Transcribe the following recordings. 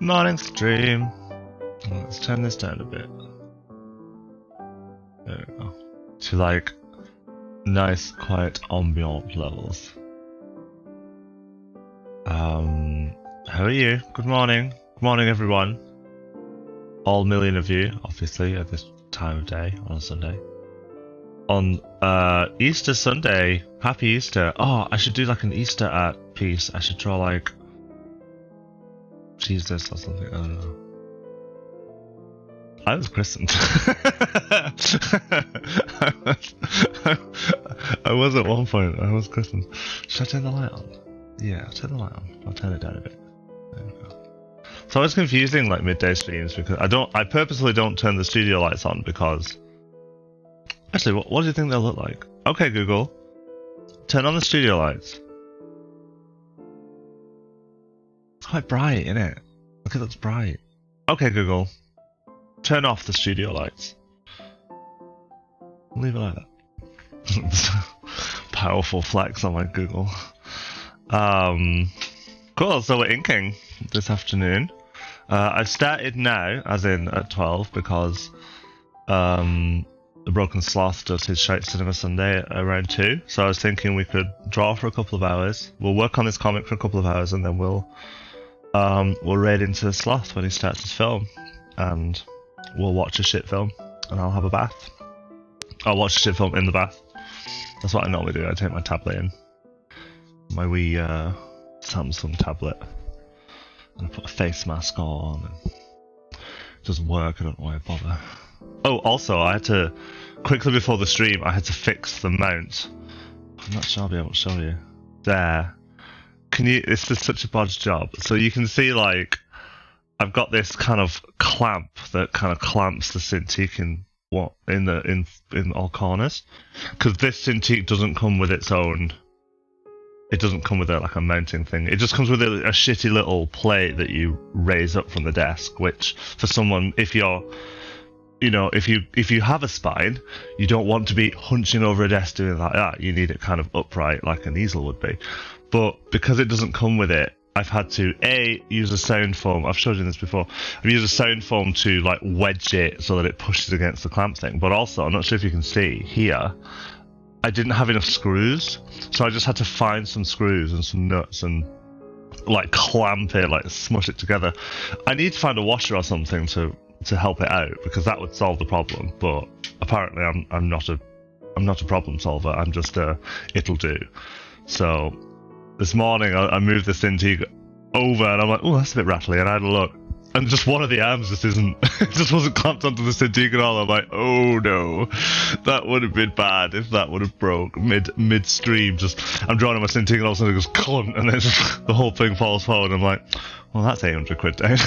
Morning stream. Let's turn this down a bit. There we go. To like nice, quiet ambient levels. How are you? Good morning. Good morning, everyone. All million of you, obviously, at this time of day on a Sunday. On Easter Sunday. Happy Easter. Oh, I should do like an Easter piece. I should draw like Jesus or something. I don't know. I was christened. I was at one point. I was christened. Should I turn the light on? Yeah, turn the light on. I'll turn it down a bit. There we go. So it's confusing, like midday streams, because I purposely don't turn the studio lights on because. Actually, what do you think they'll look like? Okay, Google, turn on the studio lights. It's quite bright, isn't it? Look at that's bright. Okay, Google, turn off the studio lights. Leave it like that. Powerful flex on my Google. Cool, so we're inking this afternoon. I've started now, as in at 12, because the Broken Sloth does his Shite Cinema Sunday around 2, so I was thinking we could draw for a couple of hours. We'll work on this comic for a couple of hours, and then we'll raid into Sloth when he starts his film, and we'll watch a shit film, and I'll have a bath. I'll watch a shit film in the bath. That's what I normally do. I take my tablet in, my wee Samsung tablet, and I put a face mask on, and it doesn't work. I don't know why I bother. Oh, also, I had to, quickly before the stream, I had to fix the mount. I'm not sure I'll be able to show you. There. Can you, it's just such a bodge job. So you can see, like, I've got this kind of clamp that kind of clamps the Cintiq in all corners. Because this Cintiq doesn't come with its own, it doesn't come with like a mounting thing. It just comes with a shitty little plate that you raise up from the desk, which for someone, if you're, you know, if you have a spine, you don't want to be hunching over a desk doing like that. You need it kind of upright, like an easel would be. But because it doesn't come with it, I've had to use a sound foam. I've showed you this before. I've used a sound foam to like wedge it so that it pushes against the clamp thing. But also, I'm not sure if you can see here, I didn't have enough screws, so I just had to find some screws and some nuts and like clamp it, like smush it together. I need to find a washer or something to help it out, because that would solve the problem. But apparently I'm not a problem solver. I'm just it'll do. So this morning I moved the Cintiq over and I'm like, oh, that's a bit rattly, and I had a look, and just one of the arms just wasn't clamped onto the Cintiq at all. I'm like, oh no, that would have been bad if that would have broke mid-stream. Just I'm drawing on my Cintiq and all of a sudden it goes clunk, and then just the whole thing falls forward. I'm like, well, that's 800 quid down.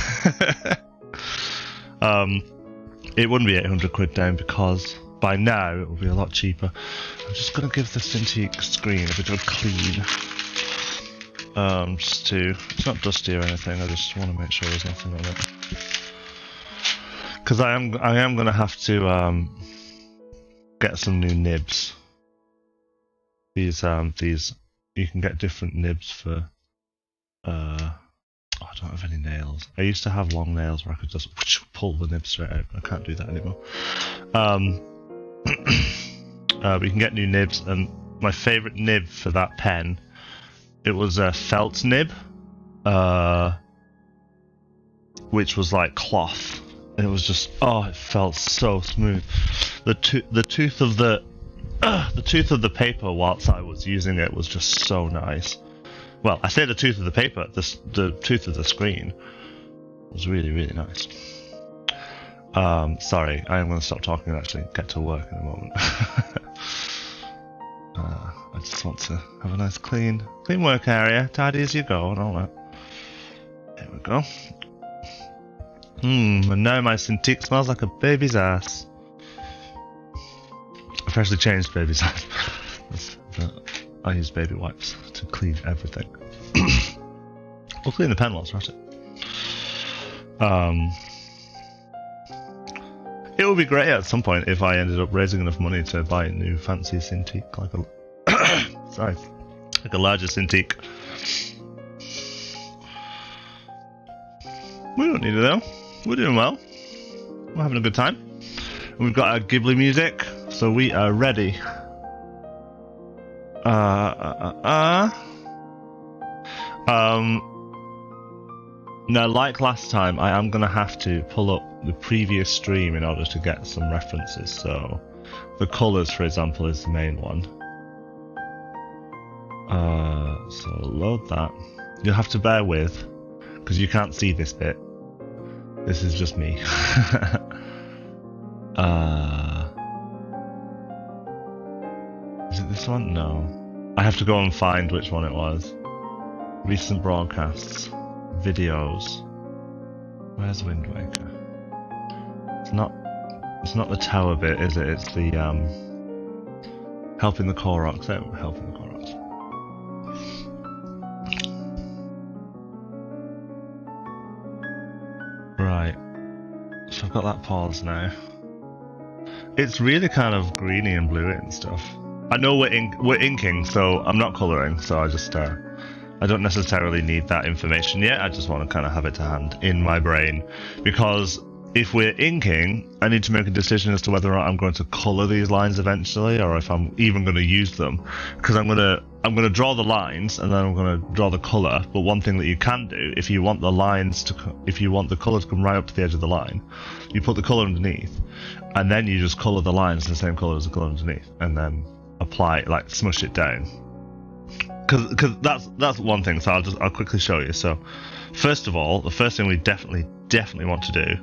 It wouldn't be 800 quid down because by now it will be a lot cheaper. I'm just going to give the Cintiq screen a bit of a clean. It's not dusty or anything, I just want to make sure there's nothing on it. Because I am going to have to get some new nibs. These you can get different nibs for I don't have any nails. I used to have long nails where I could just pull the nib straight out. I can't do that anymore. But you can get new nibs, and my favourite nib for that pen, it was a felt nib, which was like cloth. And it was just, oh, it felt so smooth. The tooth of the paper whilst I was using it was just so nice. Well, I say the tooth of the paper, the tooth of the screen was really, really nice. Sorry, I am going to stop talking and actually get to work in a moment. I just want to have a nice clean work area, tidy as you go and all that. There we go. And now my Cintiq smells like a baby's ass. I freshly changed baby's ass. I use baby wipes to clean everything. We'll clean the pen whilst we're at it. It would be great at some point if I ended up raising enough money to buy a new fancy Cintiq, like a larger Cintiq. We don't need it though. We're doing well. We're having a good time. And we've got our Ghibli music, so we are ready. Now, like last time, I am going to have to pull up the previous stream in order to get some references. So, the colours, for example, is the main one. So load that. You'll have to bear with, because you can't see this bit. This is just me. Is it this one? No. I have to go and find which one it was. Recent broadcasts. Videos. Where's Wind Waker? It's not the tower bit, is it? It's the helping the Koroks out. Helping the Koroks. Right. So I've got that pause now. It's really kind of greeny and bluey and stuff. I know we're inking, so I'm not colouring, so I just I don't necessarily need that information yet. I just want to kind of have it to hand in my brain, because if we're inking, I need to make a decision as to whether or not I'm going to colour these lines eventually, or if I'm even going to use them. Because I'm going to draw the lines, and then I'm going to draw the colour. But one thing that you can do, if you want the colour to come right up to the edge of the line, you put the colour underneath, and then you just colour the lines the same colour as the colour underneath, and then apply, like, smush it down. Because that's one thing. So I'll quickly show you. So first of all, the first thing we definitely want to do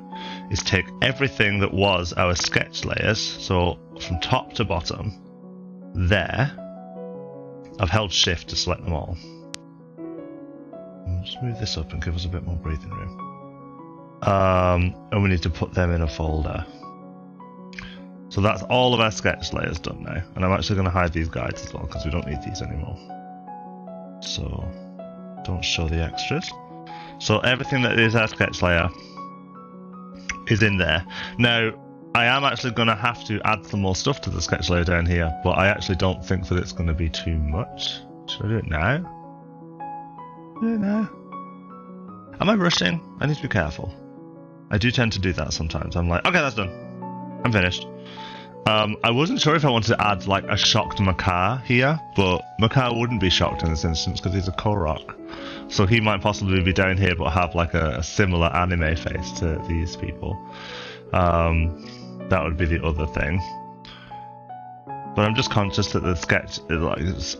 is take everything that was our sketch layers, so from top to bottom there. I've held shift to select them all. Just move this up and give us a bit more breathing room. And we need to put them in a folder. So that's all of our sketch layers done now. And I'm actually going to hide these guides as well, because we don't need these anymore. So don't show the extras. So everything that is our sketch layer is in there. Now, I am actually going to have to add some more stuff to the sketch layer down here, but I actually don't think that it's going to be too much. Should I do it now? Do it now? Am I rushing? I need to be careful. I do tend to do that sometimes. I'm like, okay, that's done. I'm finished. I wasn't sure if I wanted to add like a shocked Makar here, but Makar wouldn't be shocked in this instance because he's a Korok. So he might possibly be down here but have like a similar anime face to these people. That would be the other thing. But I'm just conscious that the sketch is like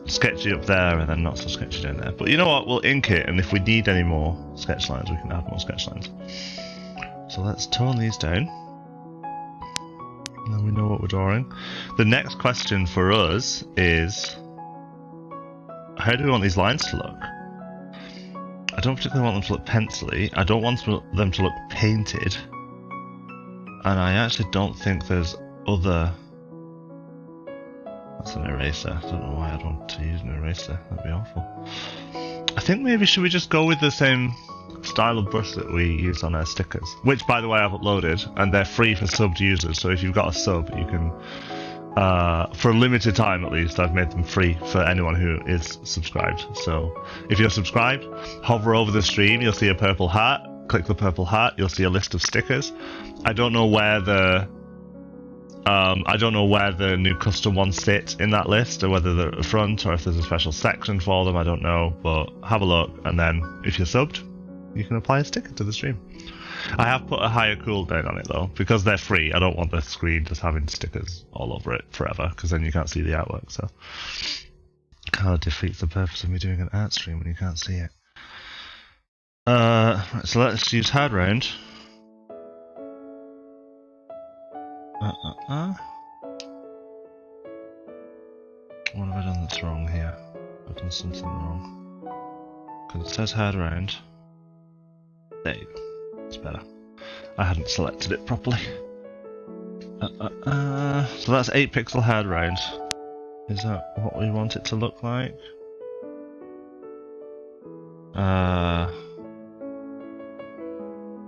sketchy up there and then not so sketchy down there. But you know what, we'll ink it, and if we need any more sketch lines, we can add more sketch lines. So let's tone these down. And then we know what we're drawing. The next question for us is, how do we want these lines to look? I don't particularly want them to look pencil-y. I don't want them to look painted. And I actually don't think there's other... That's an eraser. I don't know why I'd want to use an eraser. That'd be awful. I think maybe should we just go with the same style of brush that we use on our stickers, which by the way I've uploaded, and they're free for subbed users. So if you've got a sub, you can for a limited time at least, I've made them free for anyone who is subscribed. So if you're subscribed, hover over the stream, you'll see a purple heart. Click the purple heart, you'll see a list of stickers. I don't know where the new custom ones sit in that list, or whether they're at the front or if there's a special section for them. I don't know, but have a look, and then if you're subbed, you can apply a sticker to the stream. I have put a higher cooldown on it though, because they're free. I don't want the screen just having stickers all over it forever, because then you can't see the artwork. So it kind of defeats the purpose of me doing an art stream when you can't see it. Right, so let's use hard round. What have I done that's wrong here? I've done something wrong. Because it says hard round. There you go. It's better. I hadn't selected it properly. So that's 8 pixel hard round. Is that what we want it to look like?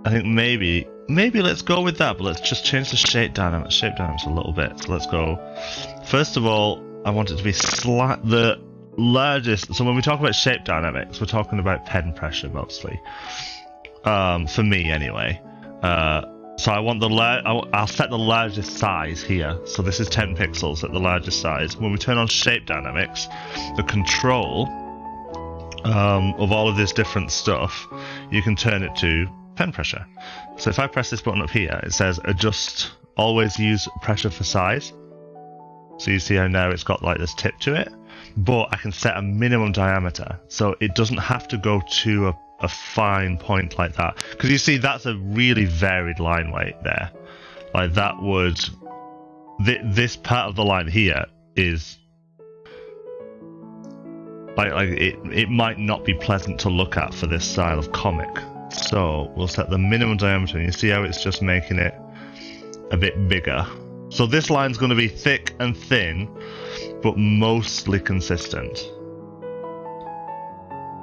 I think maybe let's go with that, but let's just change the shape dynamics a little bit. So let's go. First of all, I want it to be the largest. So when we talk about shape dynamics, we're talking about pen pressure mostly. for me anyway. So I want I'll set the largest size here. So this is 10 pixels at the largest size. When we turn on shape dynamics, the control of all of this different stuff, you can turn it to pen pressure. So if I press this button up here, it says adjust, always use pressure for size. So you see how now it's got like this tip to it, but I can set a minimum diameter. So it doesn't have to go to a fine point like that. Because you see, that's a really varied line weight there. Like that would, this part of the line here is, like it might not be pleasant to look at for this style of comic. So we'll set the minimum diameter, and you see how it's just making it a bit bigger. So this line's going to be thick and thin, but mostly consistent.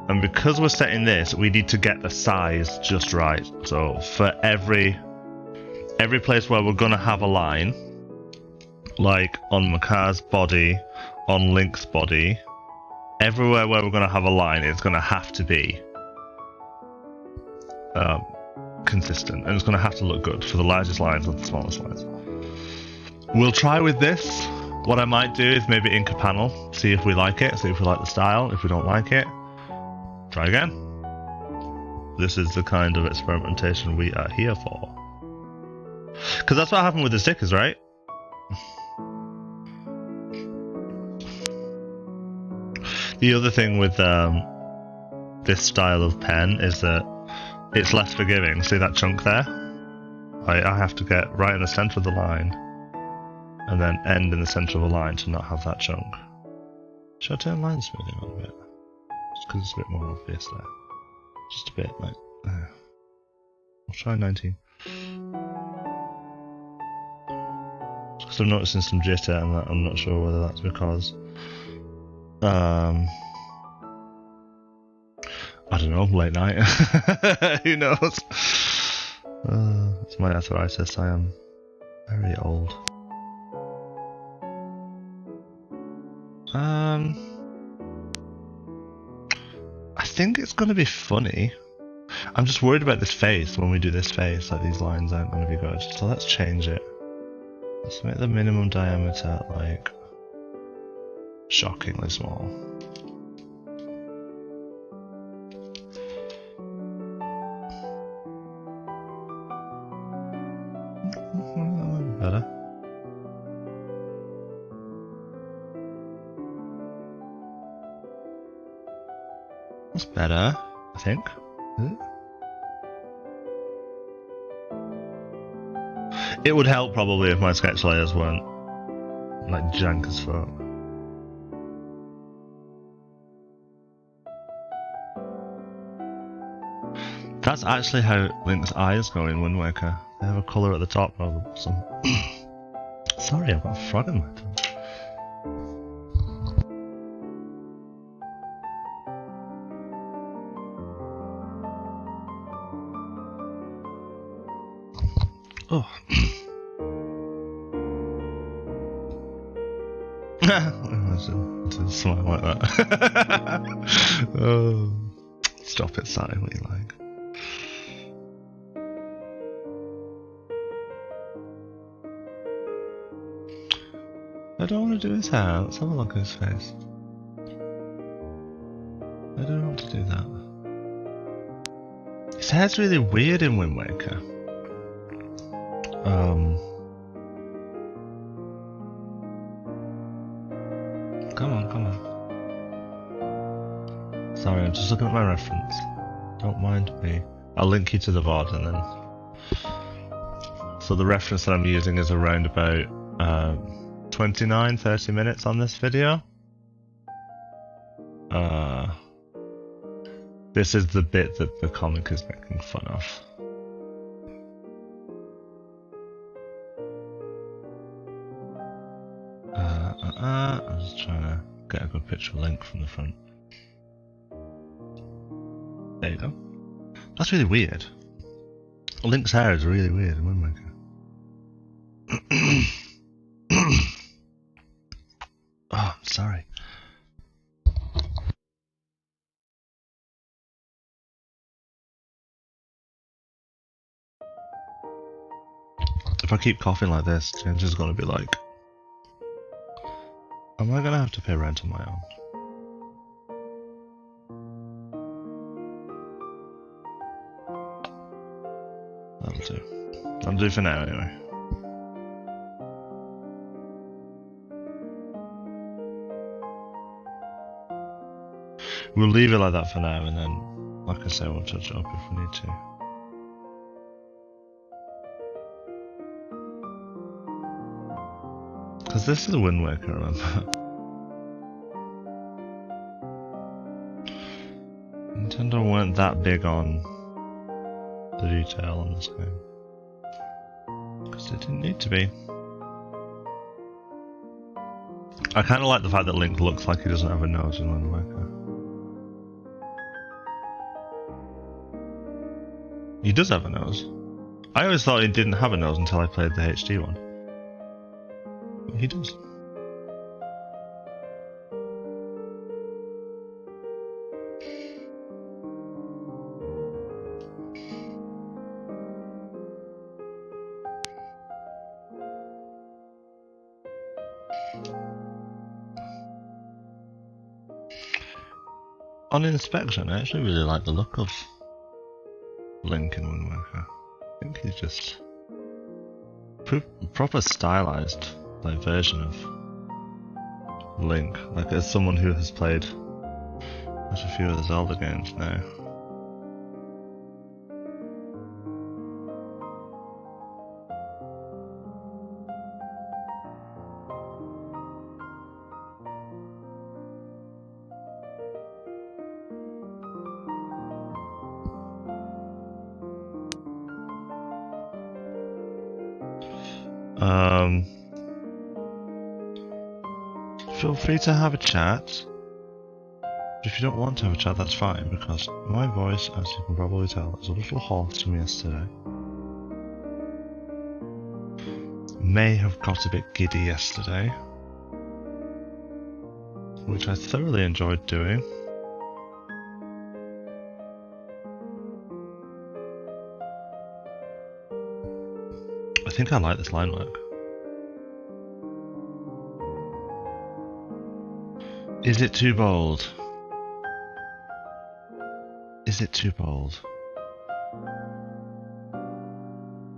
And because we're setting this, we need to get the size just right. So for every place where we're going to have a line, like on Makar's body, on Link's body, everywhere where we're going to have a line, it's going to have to be consistent, and it's going to have to look good for the largest lines and the smallest lines. We'll try with this. What I might do is maybe ink a panel, see if we like it, see if we like the style. If we don't like it, try again. This is the kind of experimentation we are here for. Because that's what happened with the stickers, right? The other thing with this style of pen is that it's less forgiving. See that chunk there? I have to get right in the center of the line and then end in the center of a line to not have that chunk. Should I turn line smoothing on a bit? Just because it's a bit more obvious there. Just a bit, like, I'll try 19. Just because I'm noticing some jitter, and I'm not sure whether that's because I don't know, late night. Who knows? It's my arthritis. I am very old. I think it's going to be funny. I'm just worried about this face when we do this face. Like, these lines aren't going to be good. So let's change it. Let's make the minimum diameter like shockingly small. Better. That's better, I think. It would help probably if my sketch layers weren't like jank as fuck. That's actually how Link's eyes go in Wind Waker. They have a colour at the top rather than some. Sorry, I've got a frog in my tongue. Oh. Just smile like that. Oh. Stop it, Sally, what you like. I don't want to do his hair. Let's have a look at his face. I don't want to do that. His hair's really weird in Wind Waker. Come on, come on. Sorry, I'm just looking at my reference. Don't mind me. I'll link you to the VOD and then. So the reference that I'm using is around about 29-30 minutes on this video. This is the bit that the comic is making fun of. I'm just trying to get a good picture of Link from the front. There you go. That's really weird. Link's hair is really weird in Wind Waker. Oh, I'm sorry. If I keep coughing like this, James is going to be like, am I going to have to pay rent on my own? That'll do. That'll do for now, anyway. We'll leave it like that for now, and then, like I say, we'll touch it up if we need to. Because this is a Wind Waker, remember? Nintendo weren't that big on the detail on this game. Because it didn't need to be. I kind of like the fact that Link looks like he doesn't have a nose in Wind Waker. He does have a nose. I always thought he didn't have a nose until I played the HD one. But he does. On inspection, I actually really like the look of Link in Wind Waker. I think he's just proper stylized, like, version of Link. Like, as someone who has played quite a few of the Zelda games now. Feel free to have a chat. If you don't want to have a chat, that's fine, because my voice, as you can probably tell, is a little hoarse from yesterday. May have got a bit giddy yesterday, which I thoroughly enjoyed doing. I think I like this line work. Is it too bold? Is it too bold?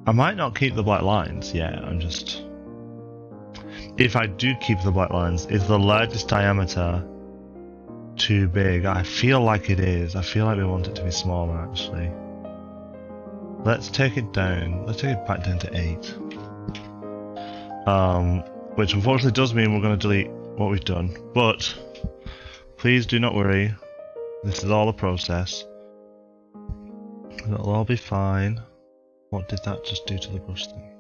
I might not keep the black lines, yeah, I'm just... If I do keep the black lines, is the largest diameter too big? I feel like it is. I feel like we want it to be smaller, actually. Let's take it down. Let's take it back down to 8. Which unfortunately does mean we're going to delete what we've done, but please do not worry. This is all a process. It'll all be fine. What did that just do to the brush thing?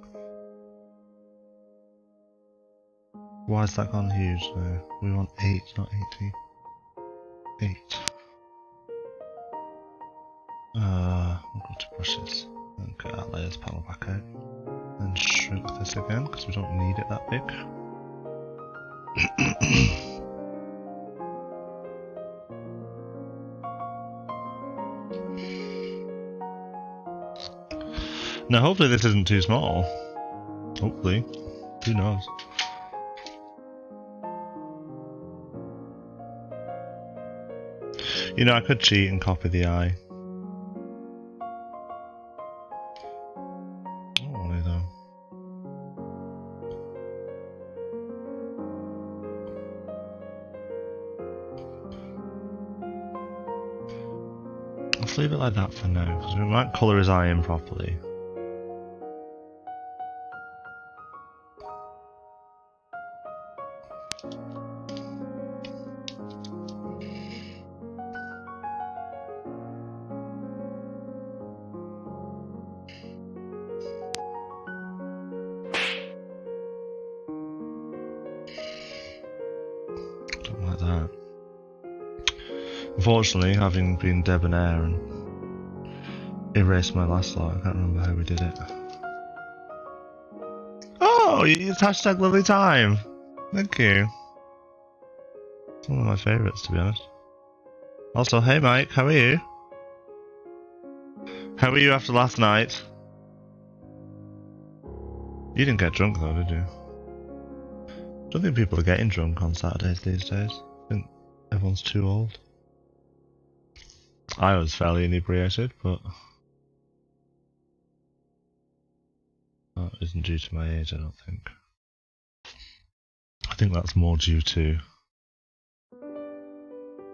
Why has that gone huge now? We want 8, not 80. 8. We'll go to brushes and get our layers panel back out. And shrink this again because we don't need it that big. Now hopefully this isn't too small. Hopefully. Who knows? You know, I could cheat and copy the eye. Oh, though. Let's leave it like that for now, because we might colour his eye in properly. Unfortunately, having been debonair and erased my last thought, I can't remember how we did it. Oh, you used hashtag lovely time. Thank you. It's one of my favourites, to be honest. Also, hey Mike, how are you? How are you after last night? You didn't get drunk though, did you? I don't think people are getting drunk on Saturdays these days. I think everyone's too old. I was fairly inebriated, but that isn't due to my age, I don't think. I think that's more due to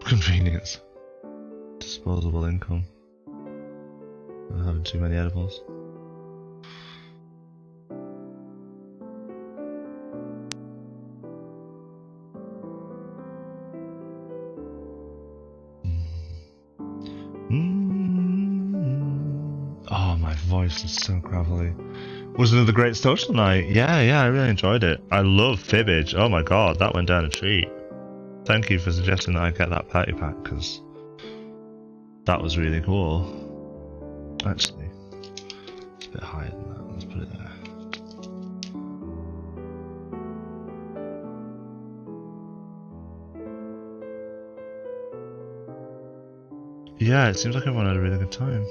convenience, disposable income, and having too many edibles. Oh, my voice is so gravelly. Was another great social night. Yeah, I really enjoyed it. I love Fibbage. Oh my god, that went down a treat. Thank you for suggesting that I get that party pack, because that was really cool. Actually, it's a bit higher than that. Let's put it there. Yeah, it seems like everyone had a really good time.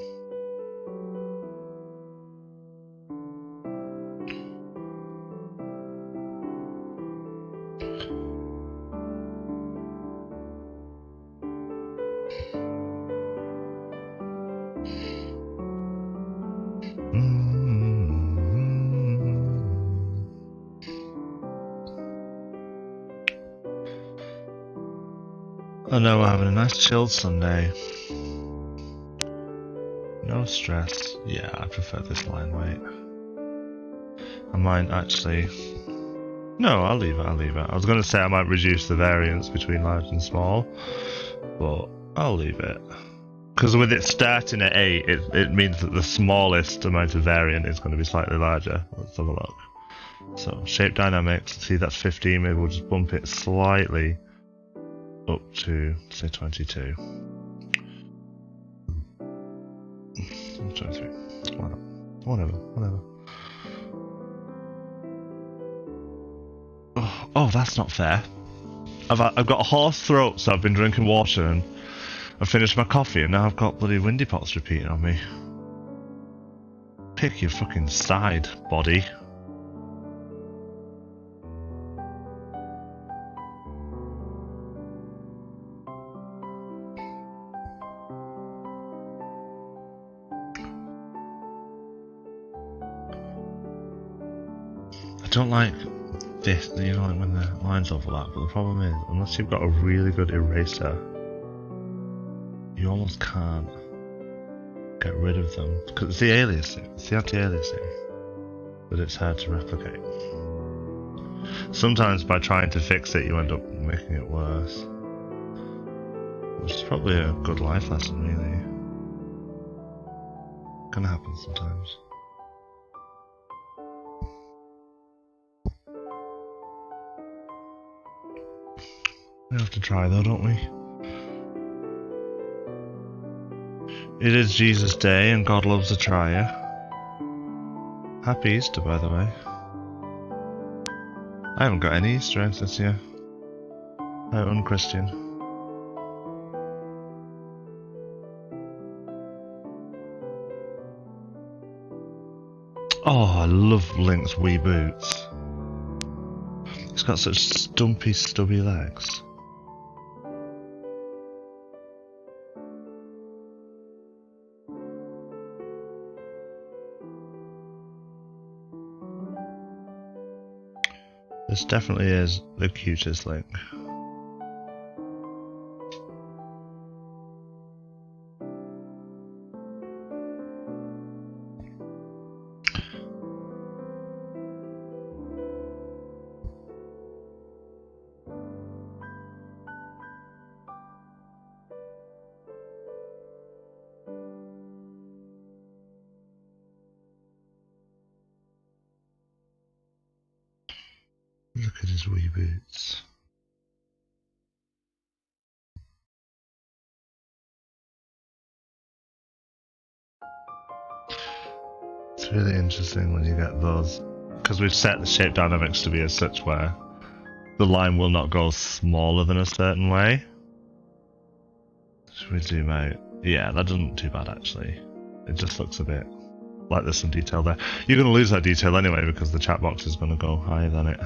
Oh no, we're having a nice chilled Sunday. No stress. Yeah, I prefer this line weight. I might actually... No, I'll leave it. I was going to say I might reduce the variance between large and small, but I'll leave it. Because with it starting at 8, it means that the smallest amount of variant is going to be slightly larger. Let's have a look. So, shape dynamics, see that's 15, maybe we'll just bump it slightly up to, say, 22. 23. Why not? Whatever. Oh, that's not fair. I've got a hoarse throat, so I've been drinking water and I've finished my coffee, and now I've got bloody windy pots repeating on me. Pick your fucking side, body. I don't like this, you know, like when the lines overlap, but the problem is, unless you've got a really good eraser, you almost can't get rid of them, because it's the aliasing, it's the anti-aliasing, but it's hard to replicate. Sometimes by trying to fix it, you end up making it worse, which is probably a good life lesson, really. Can happen sometimes. We have to try though, don't we? It is Jesus' Day and God loves a trier. Happy Easter, by the way. I haven't got any Easter eggs this year. How unchristian. Oh, I love Link's wee boots. He's got such stumpy, stubby legs. This definitely is the cutest Link. Look at his wee boots. It's really interesting when you get those, because we've set the shape dynamics to be as such where the line will not go smaller than a certain way. Should we zoom out? Yeah, that doesn't look too bad actually. It just looks a bit like there's some detail there. You're going to lose that detail anyway because the chat box is going to go higher than it.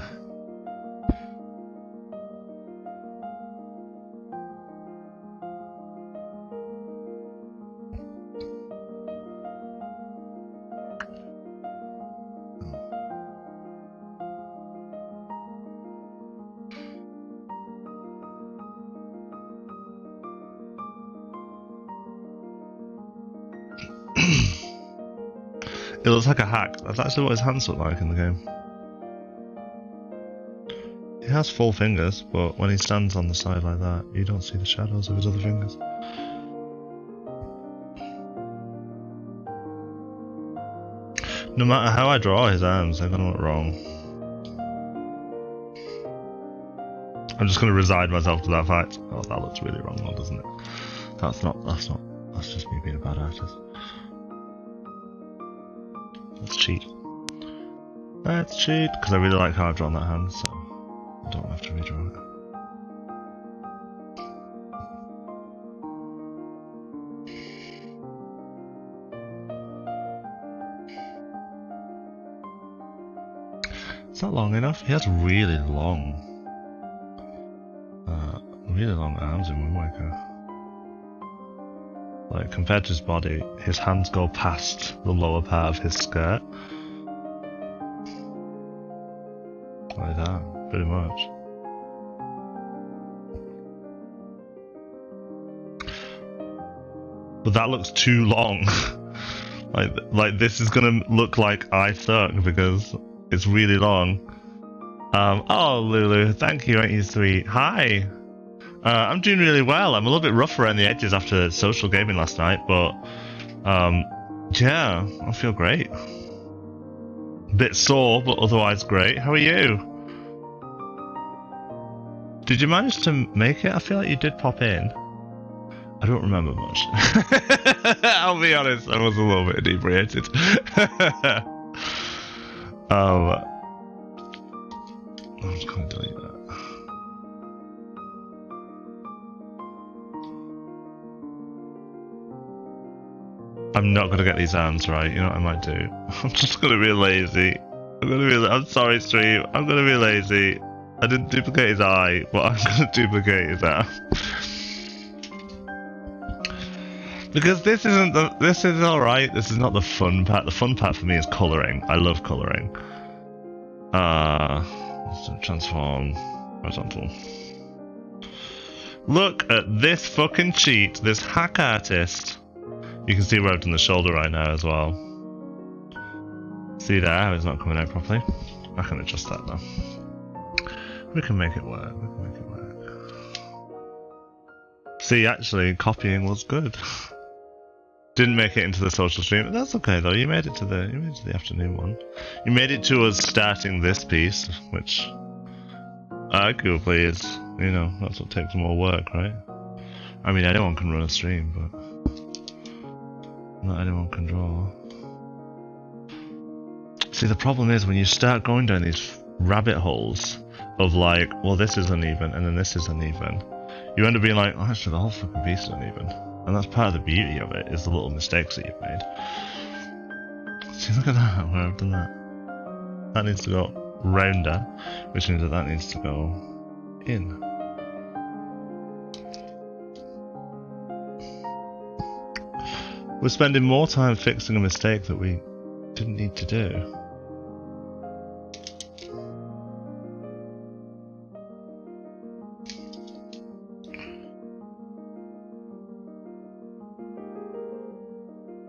It looks like a hack. That's actually what his hands look like in the game. He has 4 fingers, but when he stands on the side like that, you don't see the shadows of his other fingers. No matter how I draw his arms, they're gonna look wrong. I'm just gonna resign myself to that fact. Oh, that looks really wrong though, doesn't it? That's just me being a bad artist. Let's cheat. Let's cheat, because I really like how I've drawn that hand, so I don't have to redraw it. It's not long enough. He has really long arms in Wind Waker. Like, compared to his body, his hands go past the lower part of his skirt. Like that, pretty much. But that looks too long. like this is gonna look like I suck because it's really long. Oh, Lulu, thank you, ain't you sweet? Hi! I'm doing really well. I'm a little bit rough around the edges after social gaming last night, but yeah, I feel great. Bit sore, but otherwise great. How are you? Did you manage to make it? I feel like you did pop in. I don't remember much. I'll be honest, I was a little bit inebriated. I'm just going to delete that. I'm not going to get these arms right, you know what I might do? I'm just going to be lazy. I'm sorry, stream. I'm going to be lazy. I didn't duplicate his eye, but I'm going to duplicate his arm. Because this is alright. This is not the fun part. The fun part for me is colouring. I love colouring. Transform horizontal. Look at this fucking cheat. This hack artist. You can see where I've done the shoulder right now as well. See there how it's not coming out properly? I can adjust that though. We can make it work. We can make it work. See, actually, copying was good. Didn't make it into the social stream. That's okay though. You made it to the afternoon one. You made it to us starting this piece, which arguably is, you know, that's what takes more work, right? I mean, anyone can run a stream, but not anyone can draw. See, the problem is when you start going down these rabbit holes of like, well, this is uneven and then this is uneven, you end up being like, oh, actually, the whole fucking piece is uneven. And that's part of the beauty of it, is the little mistakes that you've made. See, look at that, where I've done that. That needs to go rounder, which means that that needs to go in. We're spending more time fixing a mistake that we didn't need to do.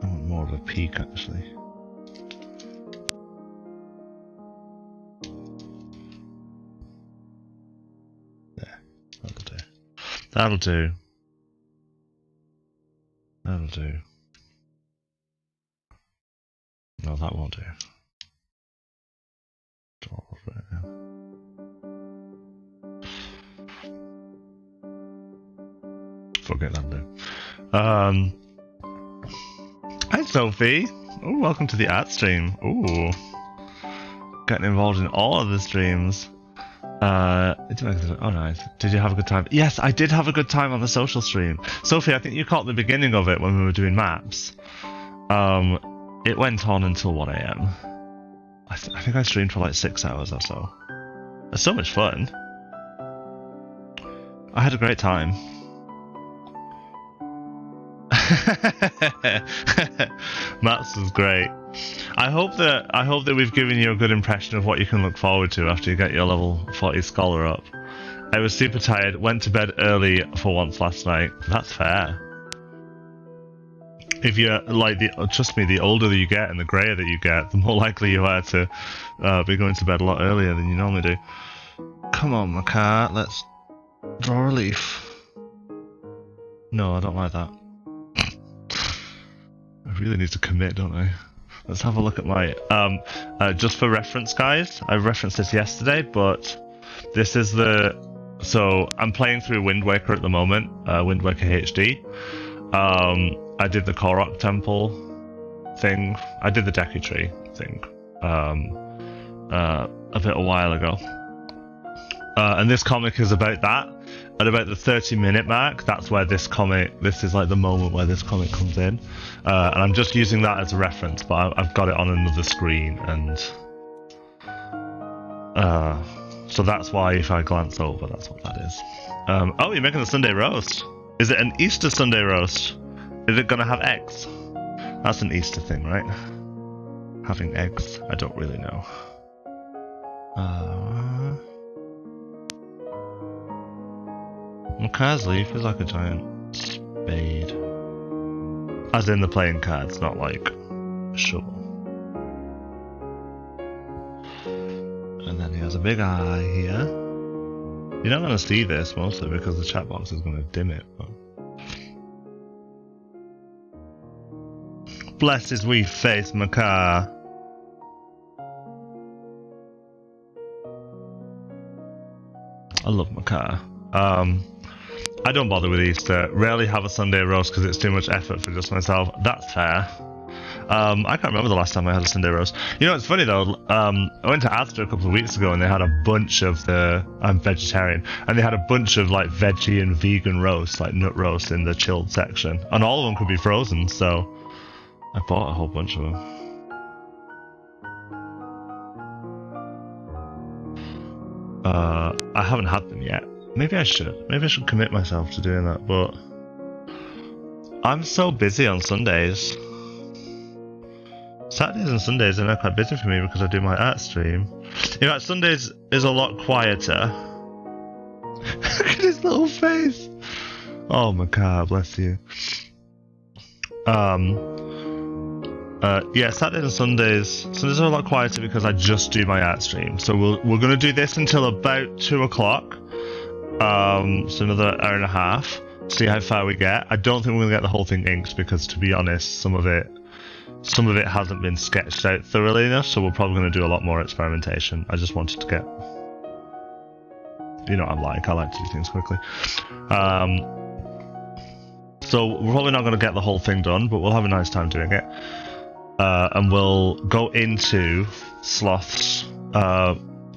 I want more of a peak, actually. There, that'll do. That'll do. That'll do. No, that won't do. Draw over it now. Forget that do. Hi Sophie. Oh, welcome to the art stream. Ooh, getting involved in all of the streams. Oh nice. Did you have a good time? Yes, I did have a good time on the social stream. Sophie, I think you caught the beginning of it when we were doing maps. it went on until 1 AM. I think I streamed for like 6 hours or so. It's so much fun. I had a great time. Matt's was great. I hope that we've given you a good impression of what you can look forward to after you get your level 40 scholar up. I was super tired, went to bed early for once last night. That's fair. If you're like, trust me, the older that you get and the greyer that you get, the more likely you are to be going to bed a lot earlier than you normally do. Come on, Macar, let's draw a leaf. No, I don't like that. I really need to commit, don't I? Let's have a look at my... just for reference, guys, I referenced this yesterday, but this is the... So, I'm playing through Wind Waker at the moment, Wind Waker HD. I did the Korok Temple thing. I did the Deku Tree thing a while ago. And this comic is about that. At about the 30-minute mark, that's where this is like the moment where this comic comes in. And I'm just using that as a reference, but I've got it on another screen, and so that's why if I glance over, that's what that is. Oh, you're making a Sunday roast. Is it an Easter Sunday roast? Is it gonna have eggs? That's an Easter thing, right? Having eggs? I don't really know. Macar's leaf is like a giant spade. As in the playing cards, not like a shovel. And then he has a big eye here. You're not going to see this mostly because the chat box is going to dim it. But... Bless his wee face, Macar. I love Macar. I don't bother with Easter. Rarely have a Sunday roast because it's too much effort for just myself. That's fair. I can't remember the last time I had a Sunday roast. You know, it's funny though. I went to Asda a couple of weeks ago and they had a bunch of I'm vegetarian, and they had a bunch of like veggie and vegan roasts, like nut roasts in the chilled section, and all of them could be frozen. So I bought a whole bunch of them. I haven't had them yet. Maybe I should. Maybe I should commit myself to doing that, but I'm so busy on Sundays. Saturdays and Sundays are now quite busy for me because I do my art stream. In fact, Sundays is a lot quieter. Look at his little face. Oh my god, bless you. Yeah, Saturdays and Sundays are a lot quieter because I just do my art stream. So we're gonna do this until about 2 o'clock. So another hour and a half. See how far we get. I don't think we're gonna get the whole thing inked because, to be honest, some of it hasn't been sketched out thoroughly enough. So we're probably gonna do a lot more experimentation. I just wanted to get, you know what I'm like. I like to do things quickly. So we're probably not gonna get the whole thing done, but we'll have a nice time doing it. And we'll go into sloths.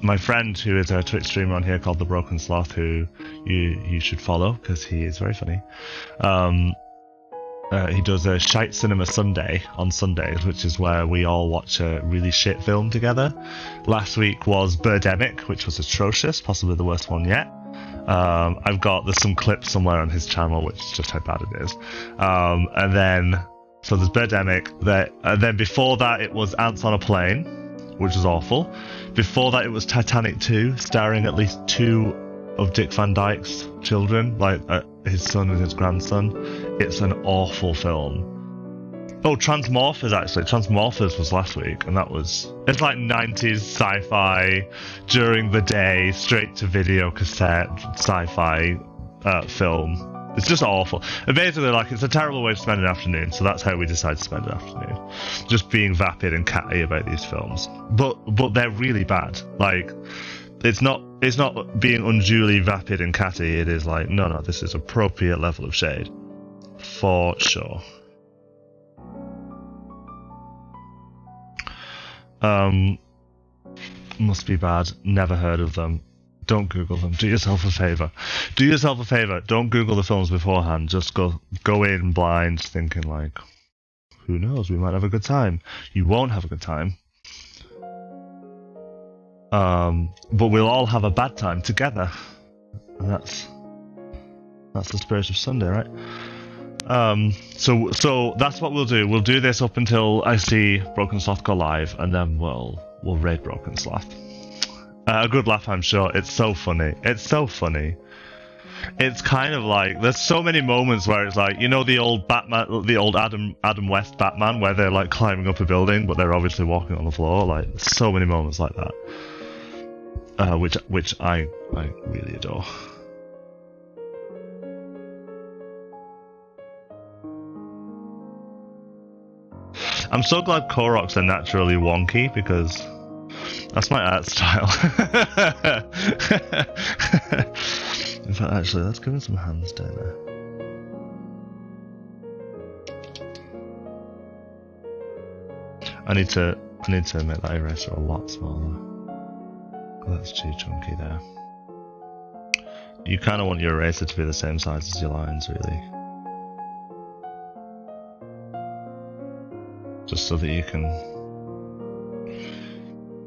My friend, who is a Twitch streamer on here called The Broken Sloth, who you should follow because he is very funny. He does a Shite Cinema Sunday on Sundays, which is where we all watch a really shit film together. Last week was Birdemic, which was atrocious, possibly the worst one yet. There's some clips somewhere on his channel, which is just how bad it is. And then, so there's Birdemic, and then before that it was Ants on a Plane, which is awful. Before that it was Titanic 2, starring at least 2 of Dick Van Dyke's children, like his son and his grandson. It's an awful film. Oh, Transmorphers was last week, and it's like 90s sci-fi during the day, straight to video cassette sci-fi film. It's just awful. And basically, like, it's a terrible way to spend an afternoon, so that's how we decide to spend an afternoon. Just being vapid and catty about these films. But they're really bad. Like, it's not being unduly vapid and catty, it is like, no, this is appropriate level of shade. For sure. Must be bad. Never heard of them. Don't Google them. Do yourself a favour. Don't Google the films beforehand. Just go in blind, thinking like, who knows? We might have a good time. You won't have a good time. But we'll all have a bad time together. And that's the spirit of Sunday, right? So that's what we'll do. We'll do this up until I see Broken Sloth go live, and then we'll raid Broken Sloth. A good laugh, I'm sure. It's so funny. It's so funny. It's kind of like, there's so many moments where it's like, you know, the old Batman, the old Adam West Batman, where they're like climbing up a building, but they're obviously walking on the floor. Like, so many moments like that. Which I really adore. I'm so glad Koroks are naturally wonky, because that's my art style. In fact, actually, let's give him some hands down there. I need to make that eraser a lot smaller. That's too chunky there. You kind of want your eraser to be the same size as your lines, really. Just so that you can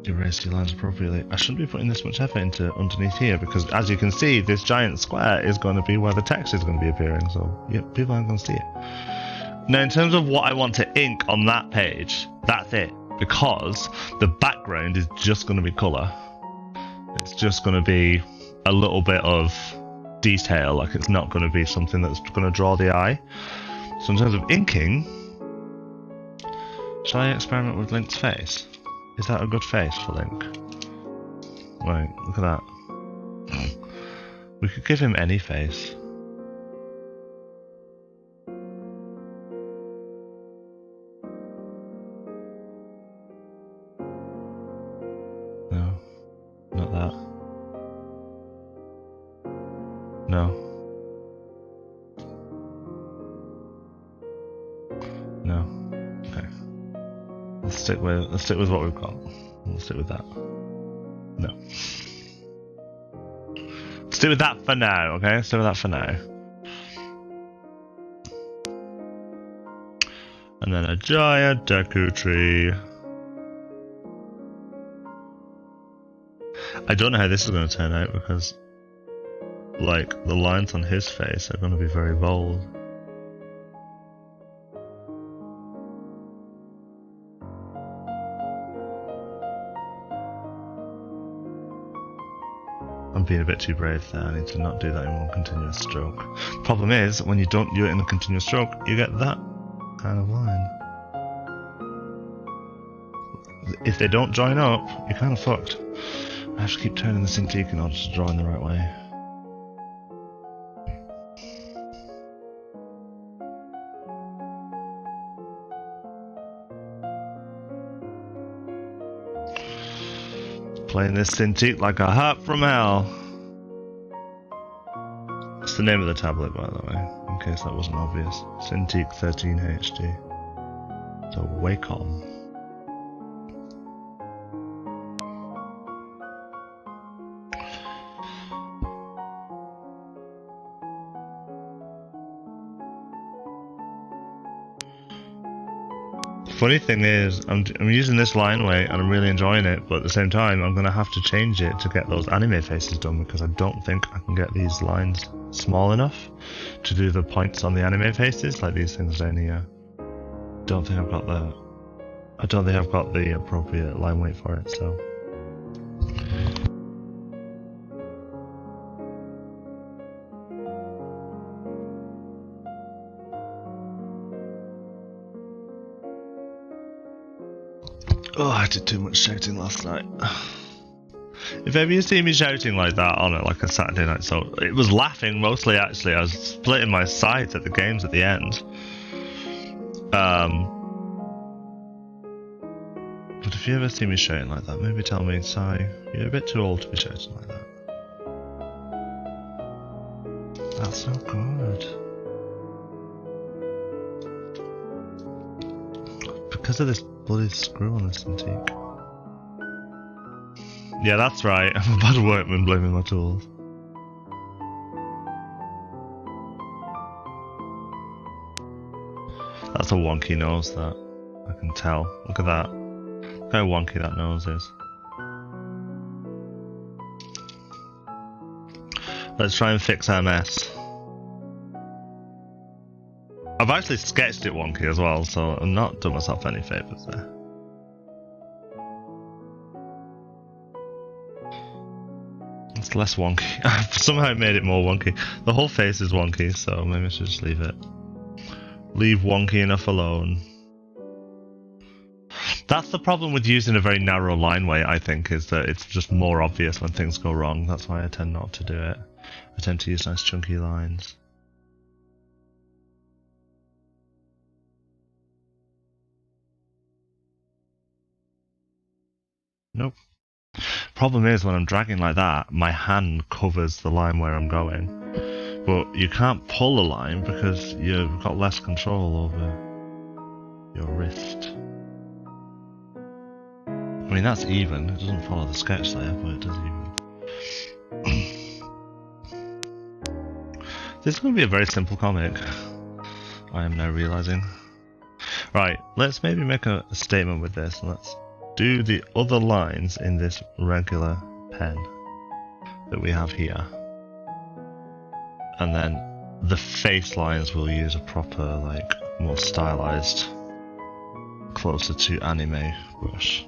erase your lines appropriately. I shouldn't be putting this much effort into underneath here, because as you can see, this giant square is going to be where the text is going to be appearing, so yeah, people aren't going to see it. Now, in terms of what I want to ink on that page, that's it, because the background is just going to be colour. It's just going to be a little bit of detail, like it's not going to be something that's going to draw the eye. So in terms of inking, shall I experiment with Link's face? Is that a good face for Link? Right, look at that. We could give him any face. No, not that. No. No. Okay. Let's stick with what we've got. We'll stick with that. No. Stick with that for now, okay? Stick with that for now. And then a giant Deku tree. I don't know how this is going to turn out, because like the lines on his face are going to be very bold. I'm being a bit too brave there. I need to not do that in one continuous stroke. Problem is, when you don't do it in a continuous stroke, you get that kind of line. If they don't join up, you're kind of fucked. I have to keep turning the Cintiq in order to draw in the right way. Playing this Cintiq like a harp from hell. That's the name of the tablet, by the way, in case that wasn't obvious. Cintiq 13 HD. So Wacom. Funny thing is, I'm using this line weight and I'm really enjoying it, but at the same time I'm going to have to change it to get those anime faces done, because I don't think I can get these lines small enough to do the points on the anime faces, like these things down here. I don't think I've got the appropriate line weight for it, so. Oh, I did too much shouting last night. If ever you see me shouting like that on like a Saturday night, so it was laughing mostly actually. I was splitting my sides at the games at the end. But if you ever see me shouting like that, maybe tell me, Si, you're a bit too old to be shouting like that. That's so good. Because of this bloody screw on this Cintiq. Yeah, that's right. I'm a bad workman blaming my tools. That's a wonky nose, that. I can tell. Look at that. Look how wonky that nose is. Let's try and fix our mess. I've actually sketched it wonky as well, so I'm not doing myself any favours there. It's less wonky. I've somehow made it more wonky. The whole face is wonky, so maybe I should just leave it. Leave wonky enough alone. That's the problem with using a very narrow line weight, I think, is that it's just more obvious when things go wrong. That's why I tend not to do it. I tend to use nice chunky lines. Nope. Problem is, when I'm dragging like that, my hand covers the line where I'm going. But you can't pull a line because you've got less control over your wrist. I mean, that's even. It doesn't follow the sketch there, but it does even. This is going to be a very simple comic. I am now realizing. Right, let's maybe make a statement with this. Let's do the other lines in this regular pen that we have here. And then the face lines we'll use a proper, like, more stylized, closer to anime brush.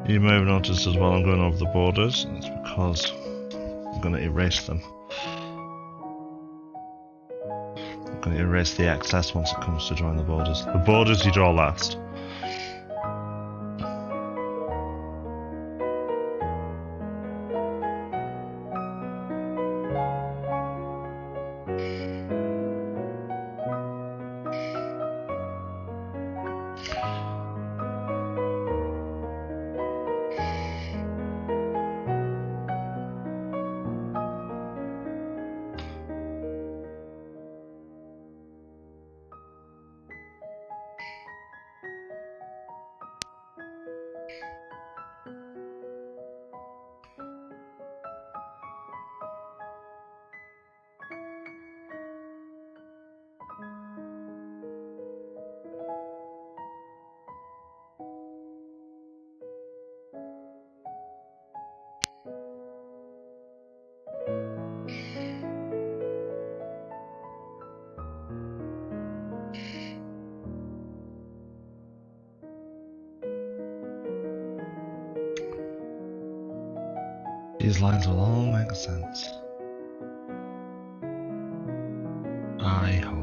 You may have noticed as well I'm going over the borders, and it's because I'm going to erase them. I'm going to erase the excess once it comes to drawing the borders. The borders you draw last. These lines will all make sense. I hope.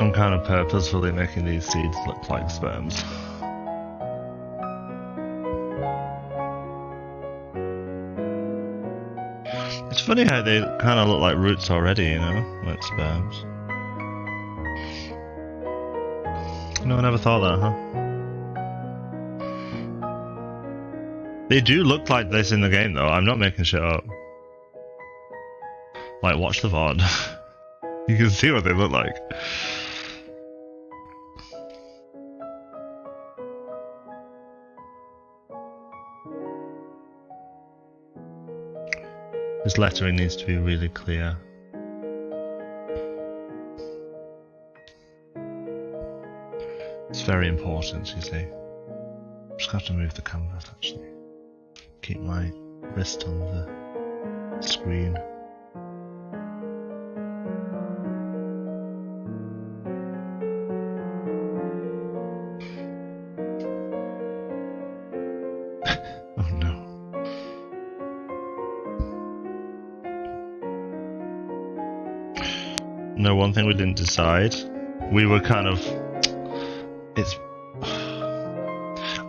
I'm kind of purposefully making these seeds look like sperms. It's funny how they kind of look like roots already, you know, like sperms. No, I never thought that, huh? They do look like this in the game, though. I'm not making shit up. Like, watch the VOD. You can see what they look like. This lettering needs to be really clear. It's very important, you see. I'm just going to have to move the canvas, actually. Keep my wrist on the screen. No, one thing we didn't decide. We were kind of...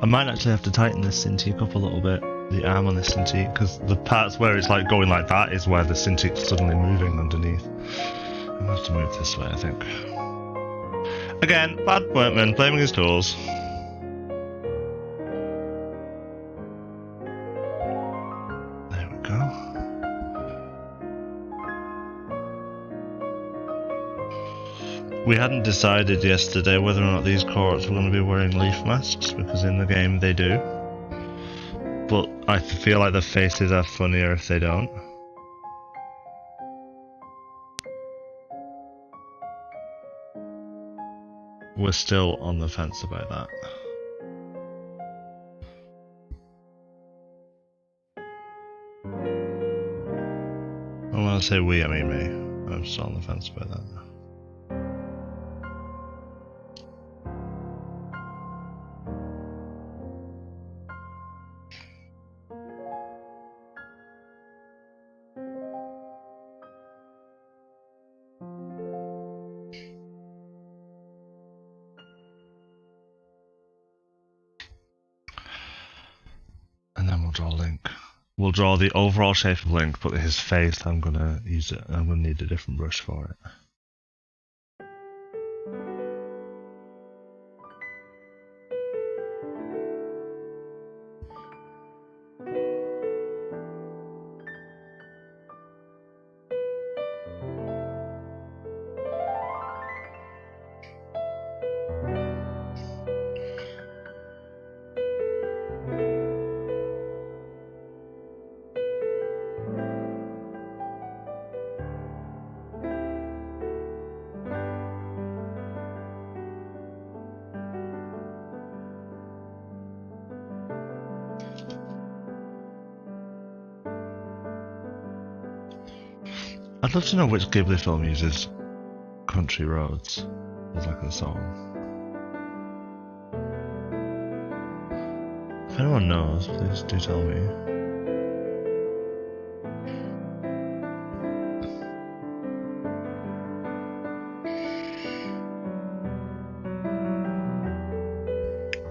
I might actually have to tighten this Cintiq up a little bit. The arm on this Cintiq. Because the parts where it's like going like that is where the Cintiq's suddenly moving underneath. I'll have to move this way, I think. Again, bad workman, blaming his tools. There we go. We hadn't decided yesterday whether or not these cohorts were going to be wearing leaf masks, because in the game they do. But I feel like the faces are funnier if they don't. We're still on the fence about that. And when I say we, I mean me. I'm still on the fence about that. And then we'll draw Link. We'll draw the overall shape of Link, but his face, I'm gonna use it. I'm gonna need a different brush for it. I'd love to know which Ghibli film uses Country Roads as like a song. If anyone knows, please do tell me.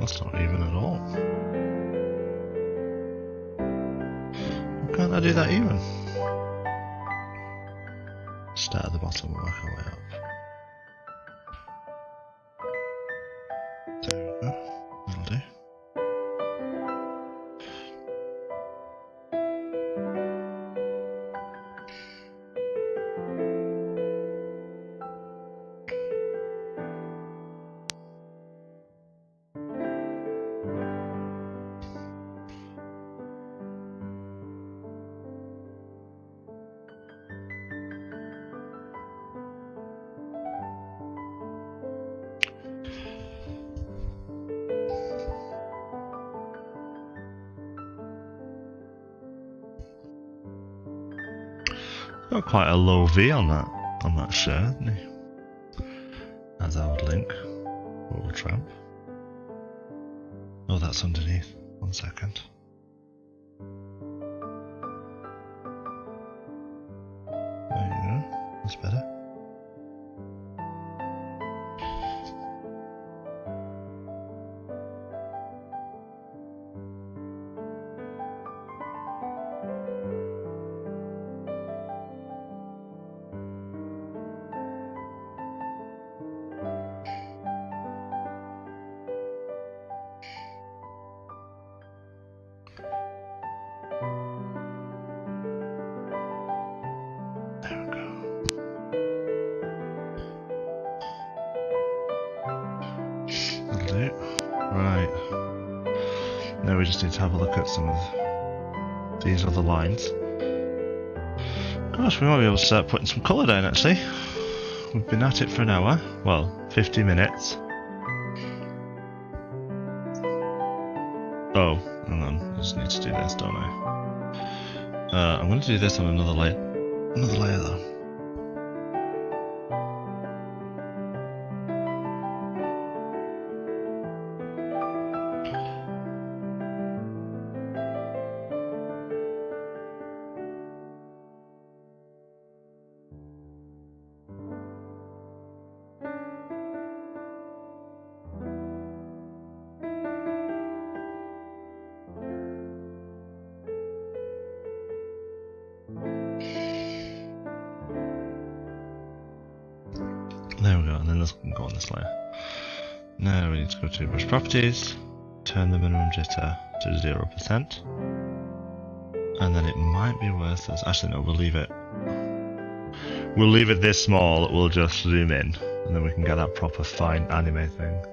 That's not even at all. Why can't I do that even? Start at the bottom and work our way up. There we go. That'll do. Got quite a low V on that shirt, hasn't he? As I would Link. Little tramp. Oh, that's underneath. 1 second. There you go. That's better. Right. Now we just need to have a look at some of these other lines. Gosh, we might be able to start putting some colour down actually. We've been at it for an hour. Well, 50 minutes. Oh, hang on. I just need to do this, don't I? I'm going to do this on another layer though. let's go on this layer. Now we need to go to brush properties, turn the minimum jitter to 0%, and then it might be worth us. Actually, no, we'll leave it. We'll leave it this small. We'll just zoom in, and then we can get that proper fine anime thing.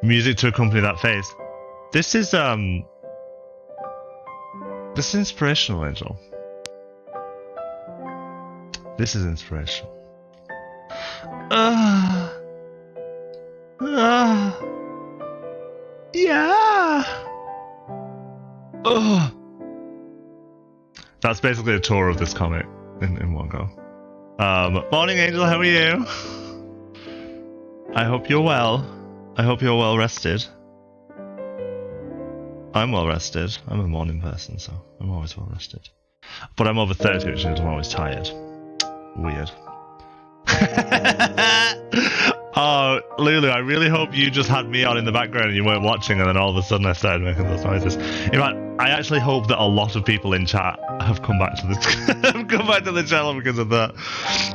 Music to accompany that face. This is inspirational, Angel. This is inspirational. Yeah. That's basically a tour of this comic in one go. Morning, Angel. How are you? I hope you're well. I hope you're well rested. I'm well rested. I'm a morning person, so I'm always well rested. But I'm over 30, which means I'm always tired. Weird. Oh, Lulu, I really hope you just had me on in the background and you weren't watching, and then all of a sudden I started making those noises. In fact, I actually hope that a lot of people in chat have come back to the have come back to the channel because of that.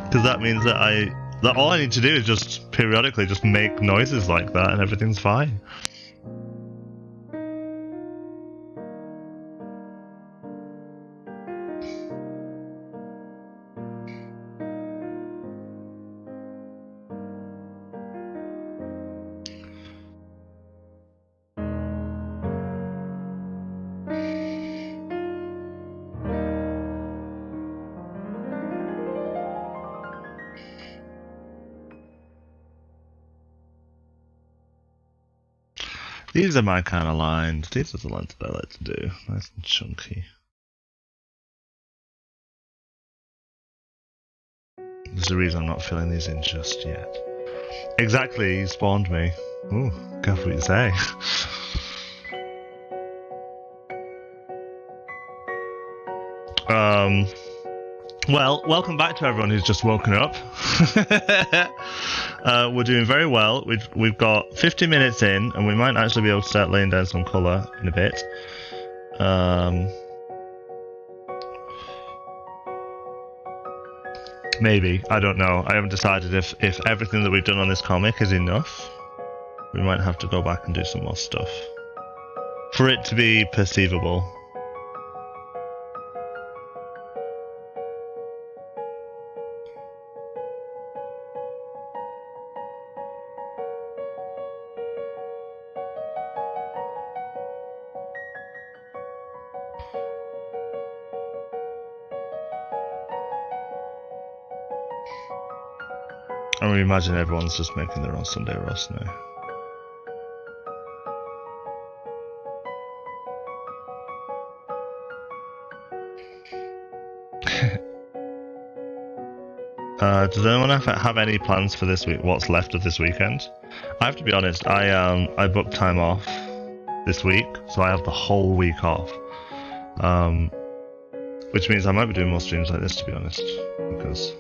Because that means that all I need to do is just periodically just make noises like that, and everything's fine. These are my kind of lines. These are the lines that I like to do. Nice and chunky. There's a reason I'm not filling these in just yet. Exactly, you spawned me. Ooh, careful what you say. Well, welcome back to everyone who's just woken up. We're doing very well. We've got 50 minutes in, and we might actually be able to start laying down some colour in a bit. Maybe, I don't know. I haven't decided if everything that we've done on this comic is enough. We might have to go back and do some more stuff for it to be perceivable. I mean, imagine everyone's just making their own Sunday roast now. Does anyone have any plans for this week? What's left of this weekend? I have to be honest. I booked time off this week, so I have the whole week off. Which means I might be doing more streams like this, to be honest, because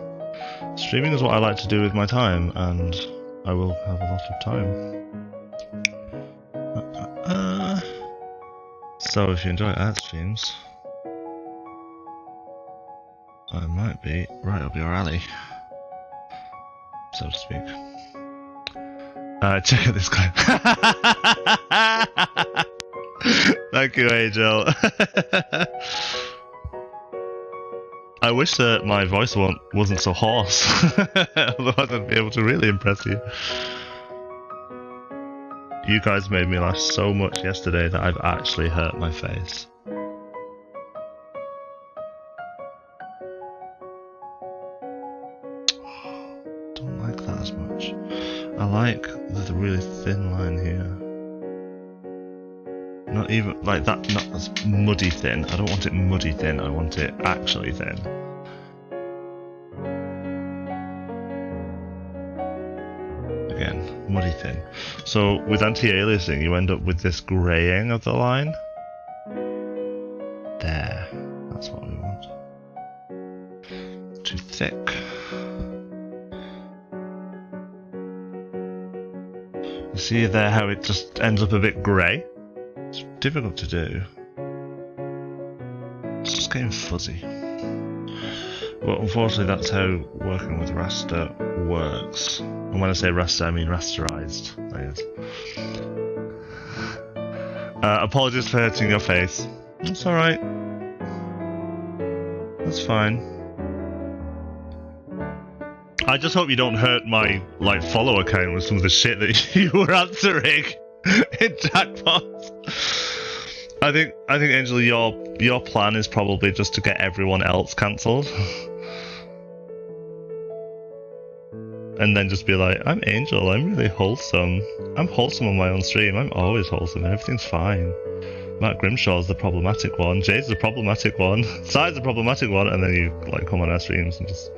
streaming is what I like to do with my time, and I will have a lot of time. So if you enjoy art streams, I might be right up your alley, so to speak. Check out this clip. Thank you, Angel. I wish that my voice wasn't so hoarse, otherwise I'd be able to really impress you. You guys made me laugh so much yesterday that I've actually hurt my face. Don't like that as much. I like the really thin line here. Not even like that, not as muddy thin. I don't want it muddy thin, I want it actually thin. Again, muddy thin. So with anti-aliasing, you end up with this greying of the line. There. That's what we want. Too thick. You see there how it just ends up a bit grey? It's difficult to do. It's just getting fuzzy. But unfortunately that's how working with raster works. And when I say raster, I mean rasterized. That is. Apologies for hurting your face. It's alright. That's fine. I just hope you don't hurt my follow account with some of the shit that you were answering in jackpots. I think Angel, your plan is probably just to get everyone else cancelled. And then just be like, I'm Angel, I'm really wholesome. I'm wholesome on my own stream, I'm always wholesome, everything's fine. Matt Grimshaw's the problematic one, Jade's the problematic one, Side's the problematic one, and then you come on our streams and just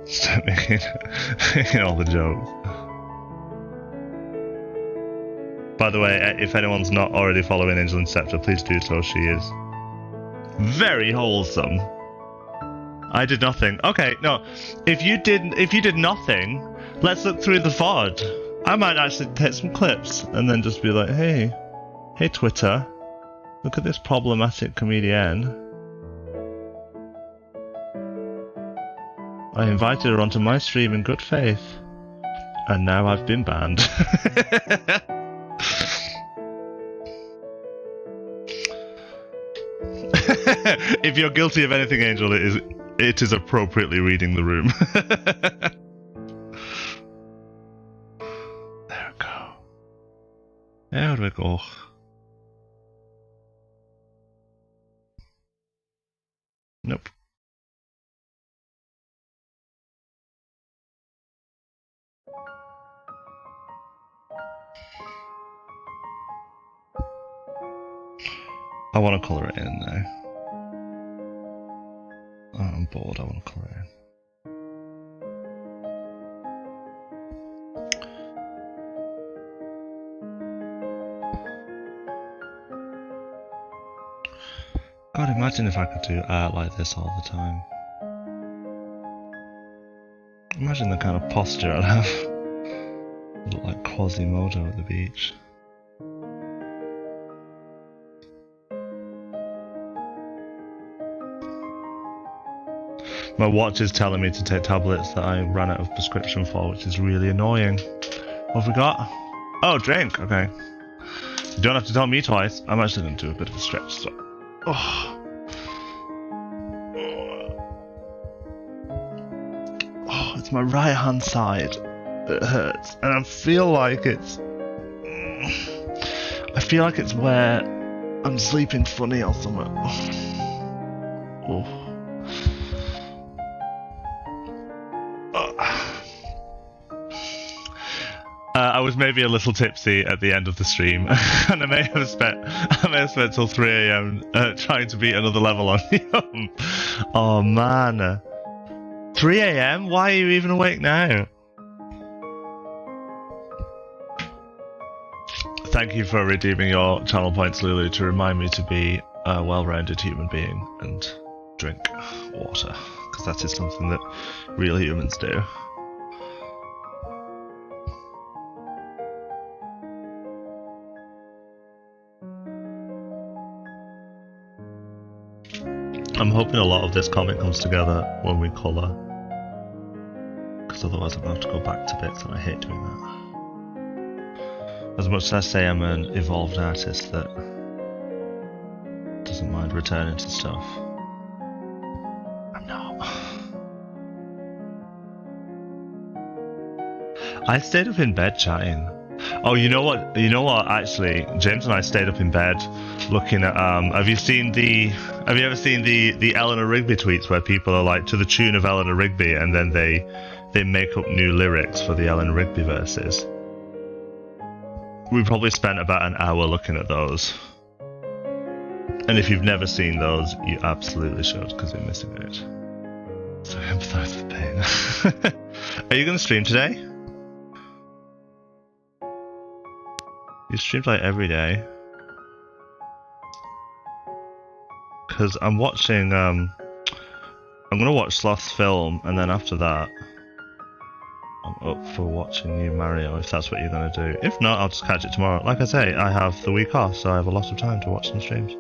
start making all the jokes. By the way, if anyone's not already following Angel Inceptor, please do so, she is very wholesome. I did nothing. Okay, no. If you did nothing, let's look through the VOD. I might actually take some clips and then just be like, hey Twitter, look at this problematic comedian. I invited her onto my stream in good faith, and now I've been banned. If you're guilty of anything, Angel, it is appropriately reading the room. There we go. There we go. Nope. I want to colour it in now. Oh, I'm bored, I want to colour it in. God, imagine if I could do art like this all the time. Imagine the kind of posture I'd have. I'd look like Quasimodo at the beach. My watch is telling me to take tablets that I ran out of prescription for, which is really annoying. What have we got? Oh, drink, okay. You don't have to tell me twice. I'm actually going to do a bit of a stretch, so... Oh, it's my right hand side that hurts, and I feel like it's where I'm sleeping funny or something. Oh. I was maybe a little tipsy at the end of the stream, and I may have spent till 3 AM trying to beat another level on Yum. Oh man, 3 AM? Why are you even awake now? Thank you for redeeming your channel points, Lulu, to remind me to be a well-rounded human being and drink water, because that is something that real humans do. I'm hoping a lot of this comic comes together when we colour, because otherwise I'm going to have to go back to bits, and I hate doing that. As much as I say I'm an evolved artist that doesn't mind returning to stuff, I'm not. I stayed up in bed chatting. Oh, you know what? Actually, James and I stayed up in bed looking at. Have you ever seen the Eleanor Rigby tweets where people are like to the tune of Eleanor Rigby, and then they make up new lyrics for the Eleanor Rigby verses? We probably spent about an hour looking at those. And if you've never seen those, you absolutely should, because you're missing out. So I empathise with pain. Are you going to stream today? You stream like every day. Because I'm watching, I'm going to watch Sloth's film, and then after that, I'm up for watching New Mario, if that's what you're going to do. If not, I'll just catch it tomorrow. Like I say, I have the week off, so I have a lot of time to watch some streams.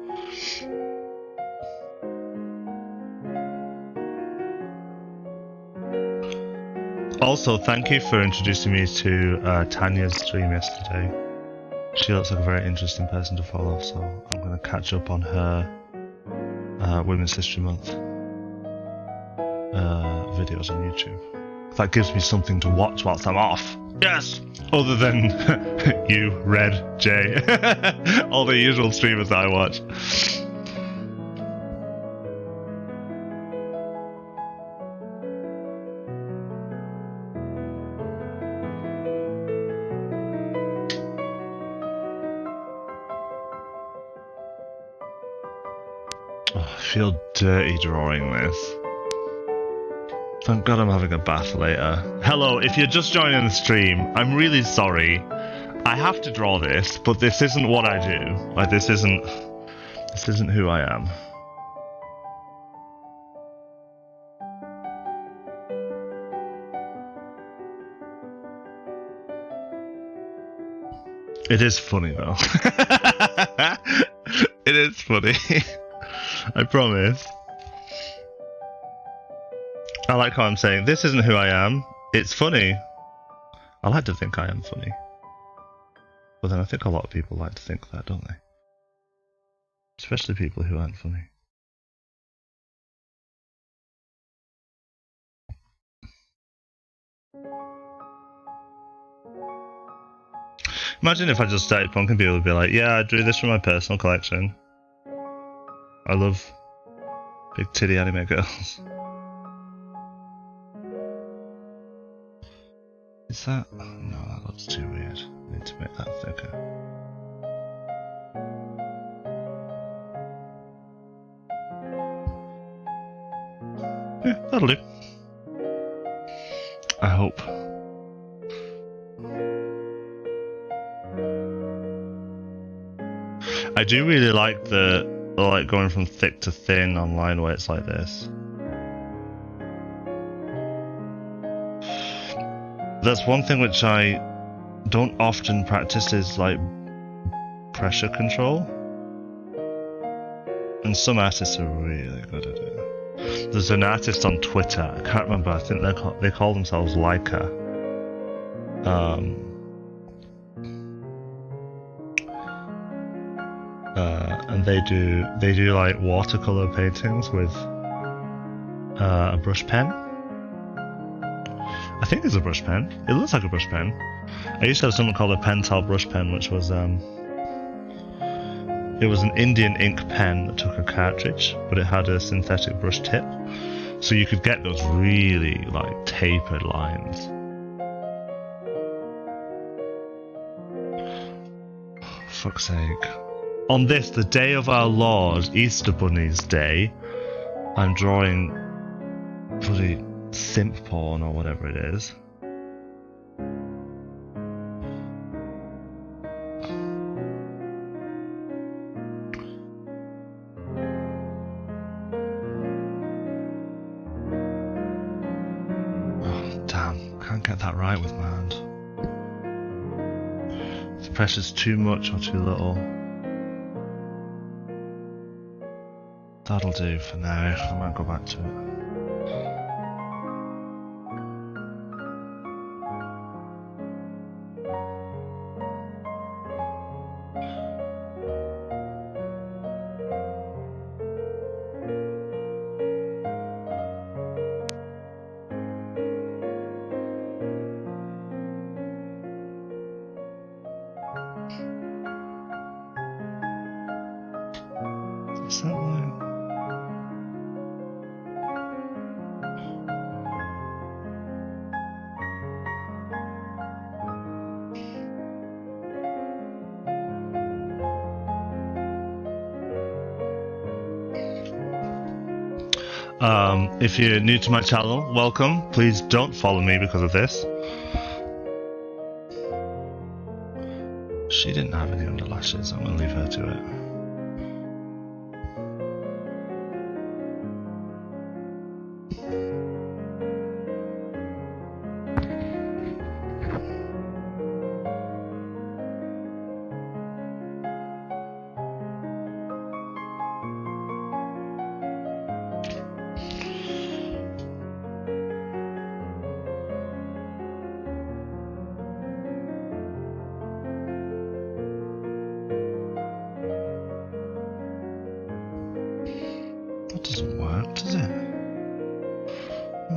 Also, thank you for introducing me to Tanya's stream yesterday. She looks like a very interesting person to follow, so I'm going to catch up on her Women's History Month videos on YouTube. That gives me something to watch whilst I'm off. Yes! Other than you, Red, Jay, all the usual streamers that I watch. Oh, I feel dirty drawing this. Thank God I'm having a bath later. Hello, if you're just joining the stream, I'm really sorry. I have to draw this, but this isn't what I do. Like, this isn't who I am. It is funny though. It is funny. I promise. I like how I'm saying, this isn't who I am, it's funny. I like to think I am funny. But then I think a lot of people like to think that, don't they? Especially people who aren't funny. Imagine if I just started punking people would be like, yeah, I drew this from my personal collection. I love big titty anime girls. Is that... Oh, no, that looks too weird. I need to make that thicker. Yeah, that'll do. I hope. I do really like the like going from thick to thin on line weights like this. That's one thing which I don't often practice is like pressure control. And some artists are really good at it. There's an artist on Twitter, I can't remember, I think they call themselves Leica. And they do like watercolor paintings with a brush pen. I think it's a brush pen. It looks like a brush pen. I used to have something called a Pentel brush pen, which was it was an Indian ink pen that took a cartridge, but it had a synthetic brush tip, so you could get those really like tapered lines. Oh, fuck's sake. On this, the day of our Lord, Easter Bunny's day, I'm drawing bloody simp porn or whatever it is. Oh, damn, can't get that right with my hand. The pressure's too much or too little. That'll do for now, I might go back to it. Is that right? If you're new to my channel, welcome. Please don't follow me because of this. She didn't have any underlashes, I'm gonna leave her to it.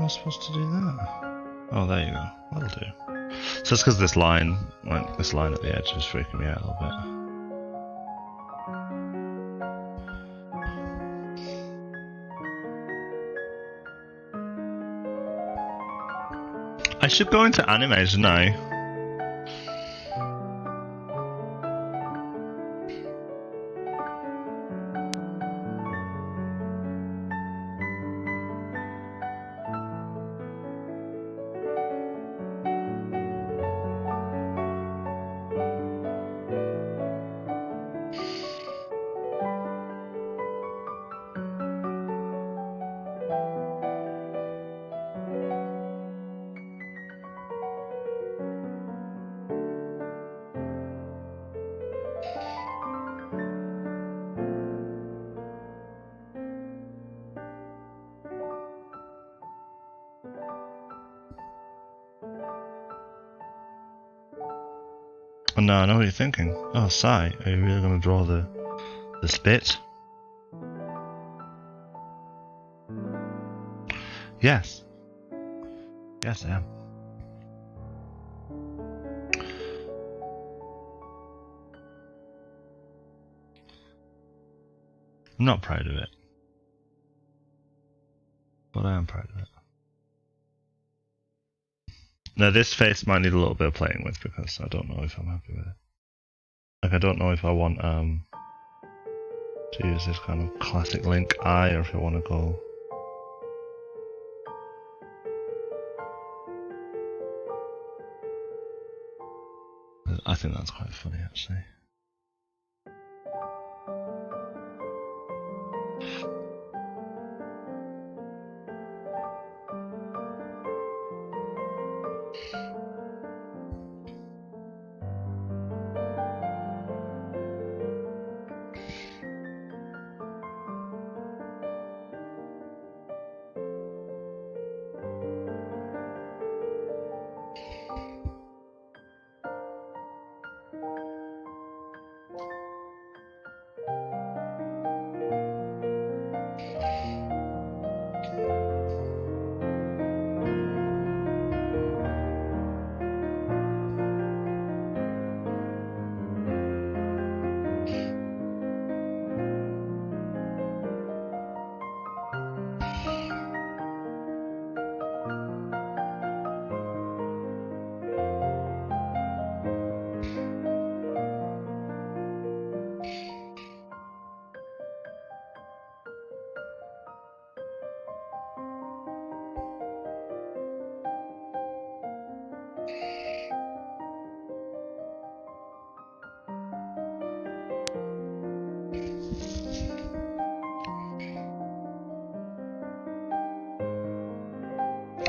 am I supposed to do that? Oh, there you go. That'll do. So it's because this line, like this line at the edge, was freaking me out a little bit. I should go into anime, shouldn't I? Oh, no, I know what you're thinking. Oh, Sai, are you really going to draw the spit? Yes. Yes, I am. I'm not proud of it. But I am proud of it. Now this face might need a little bit of playing with because I don't know if I'm happy with it. Like I don't know if I want to use this kind of classic Link eye or if I want to go I think that's quite funny actually.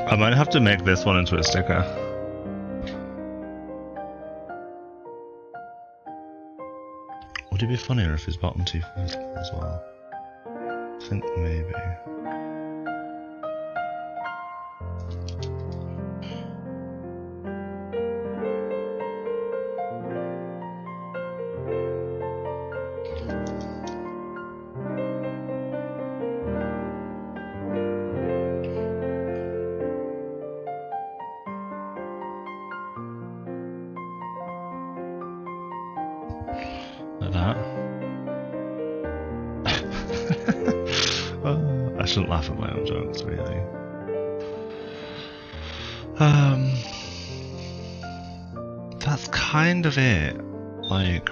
I might have to make this one into a sticker. Would it be funnier if his bottom teeth were visible as well? I think maybe. I shouldn't laugh at my own jokes, really. That's kind of it. Like,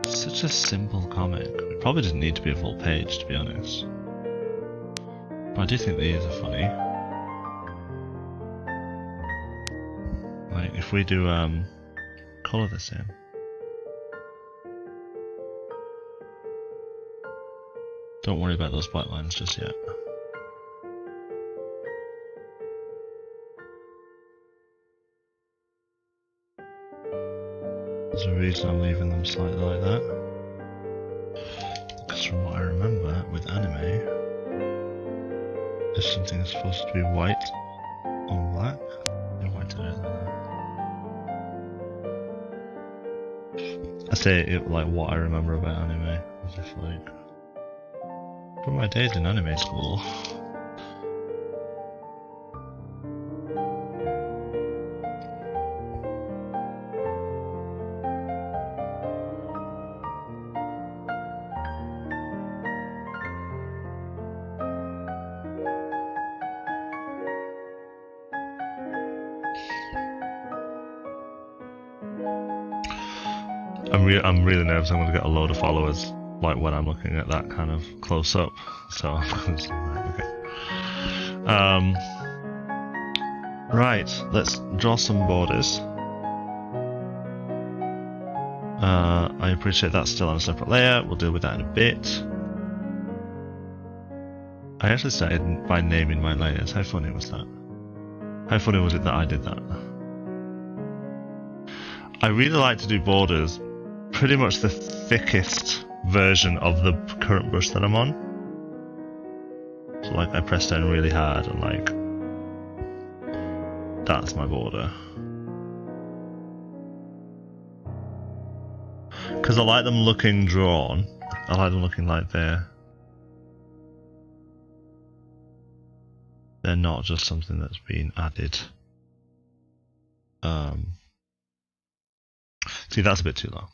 such a simple comic. It probably didn't need to be a full page, to be honest. But I do think these are funny. Like, if we do colour this in. Don't worry about those black lines just yet. There's a reason I'm leaving them slightly like that. Because from what I remember with anime, if something is supposed to be white on black, they white it out like that. I say it like what I remember about anime, as if like From my days in anime school. I'm really nervous I'm going to get a load of followers, like when I'm looking at that kind of close up. So, okay. Right, let's draw some borders. I appreciate that's still on a separate layer. We'll deal with that in a bit. I actually started by naming my layers. How funny was that? How funny was it that I did that? I really like to do borders pretty much the thickest version of the current brush that I'm on. So like I press down really hard and like that's my border. Because I like them looking drawn. I like them looking like they're not just something that's been added. See, that's a bit too long.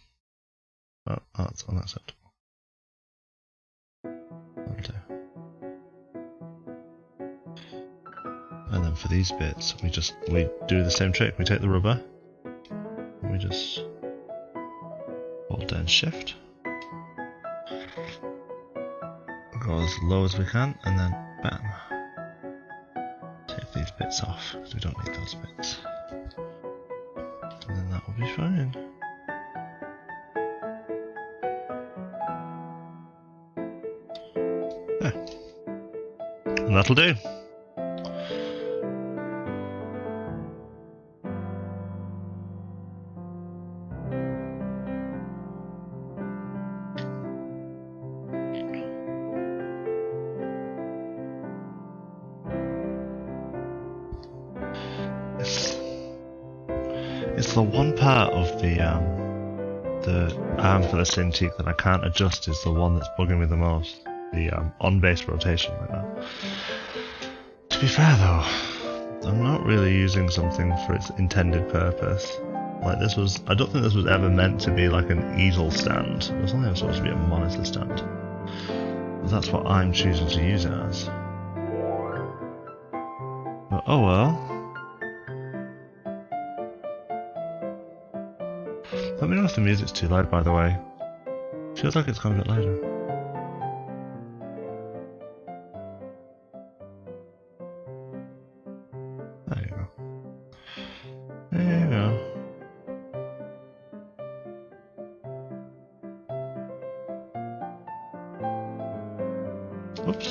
Oh, that's unacceptable. And then for these bits, we do the same trick. We take the rubber, and we just hold down Shift, go as low as we can, and then bam, take these bits off because we don't need those bits, and then that will be fine. And that'll do. It's the one part of the arm for the Cintiq that I can't adjust is the one that's bugging me the most. The on-base rotation like that. To be fair though, I'm not really using something for its intended purpose. Like this was, I don't think this was ever meant to be like an easel stand. It was only supposed to be a monitor stand. But that's what I'm choosing to use it as. But oh well. Let me know if the music's too loud, by the way. Feels like it's gone a bit louder. There you go. There you go. Oops.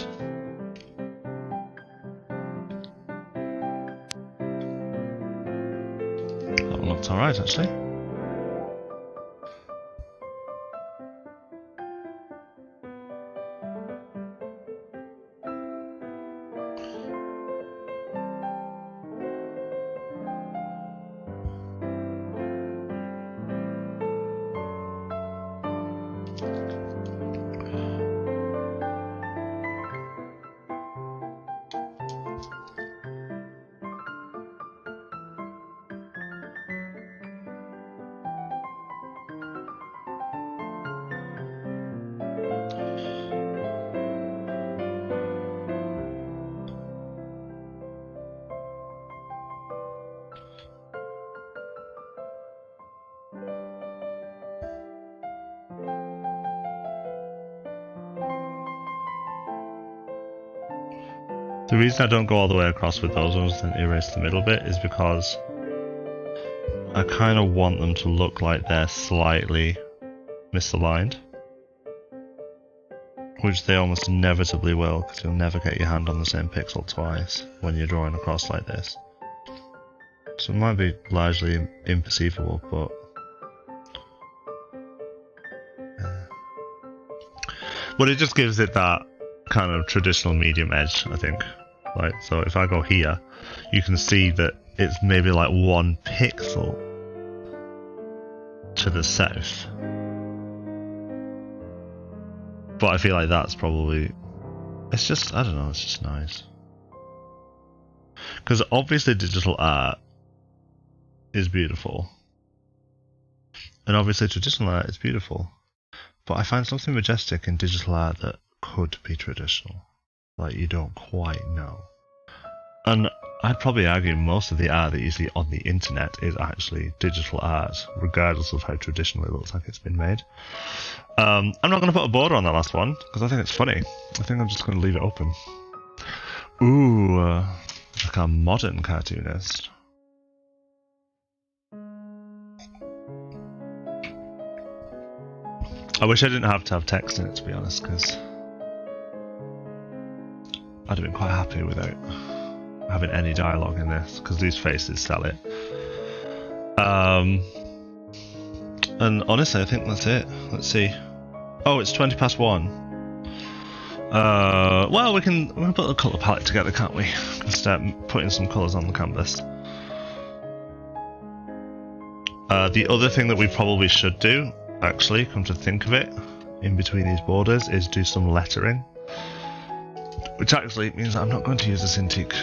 That one looks alright, actually. The reason I don't go all the way across with those ones and erase the middle bit is because I kind of want them to look like they're slightly misaligned. Which they almost inevitably will, because you'll never get your hand on the same pixel twice when you're drawing across like this. So it might be largely imperceivable, but... But it just gives it that kind of traditional medium edge, I think. Like, so if I go here, you can see that it's maybe like 1 pixel to the south. But I feel like that's probably It's just, I don't know, it's just nice. Because obviously digital art is beautiful. And obviously traditional art is beautiful. But I find something majestic in digital art that could be traditional. Like, you don't quite know. And I'd probably argue most of the art that you see on the internet is actually digital art, regardless of how traditional it looks like it's been made. I'm not going to put a border on that last one, because I think it's funny. I think I'm just going to leave it open. Ooh, like a modern cartoonist. I wish I didn't have to have text in it, to be honest, because I'd have been quite happy without having any dialogue in this, because these faces sell it. And honestly, I think that's it. Let's see. Oh, it's 1:20. Well, we can put the colour palette together, can't we? We can start putting some colours on the canvas. The other thing that we probably should do, actually, come to think of it, in between these borders, is do some lettering. Which actually means that I'm not going to use the Cintiq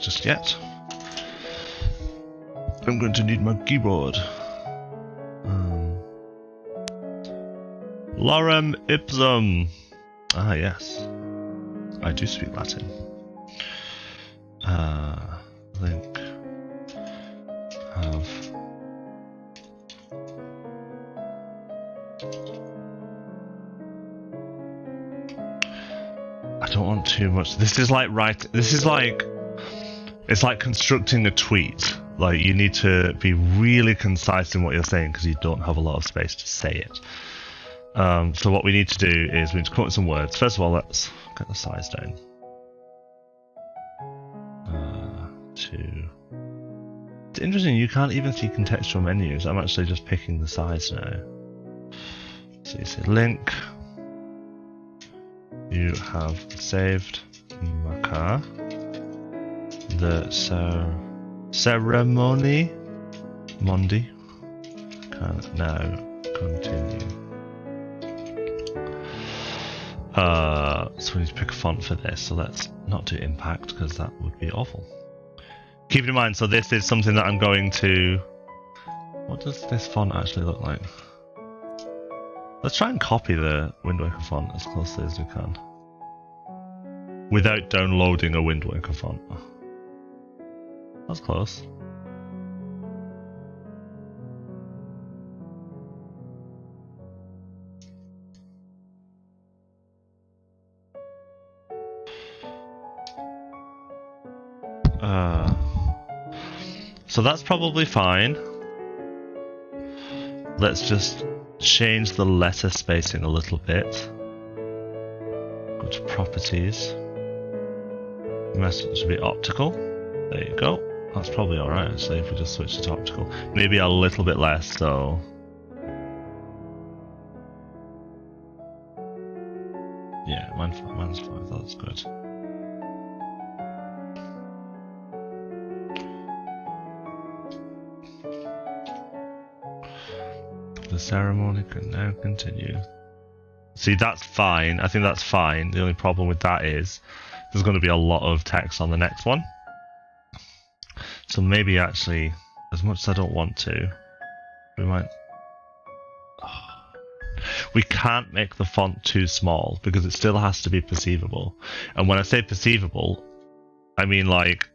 just yet. I'm going to need my keyboard. Lorem ipsum. Ah, yes. I do speak Latin. Link. Have. I don't want too much. This is like it's like constructing a tweet. Like, you need to be really concise in what you're saying because you don't have a lot of space to say it. So what we need to do is we need to come up with some words. First of all, let's get the size down. 2. It's interesting, you can't even see contextual menus. I'm actually just picking the size now. So you say link. You have saved Maka. The ceremony Mondi can now continue. So we need to pick a font for this, so let's not do impact because that would be awful. Keep in mind, so this is something that I'm going to... What does this font actually look like? Let's try and copy the Wind Waker font as closely as we can. Without downloading a Wind Waker font. That's close. So that's probably fine. Let's just change the letter spacing a little bit. Go to properties. Message should be optical. There you go. That's probably alright actually if we just switch it to optical. Maybe a little bit less, so... Yeah, mine's 5, that's good. The ceremony can now continue. See, that's fine. I think that's fine. The only problem with that is there's going to be a lot of text on the next one. So maybe actually, as much as I don't want to, we might... We can't make the font too small because it still has to be perceivable. And when I say perceivable, I mean like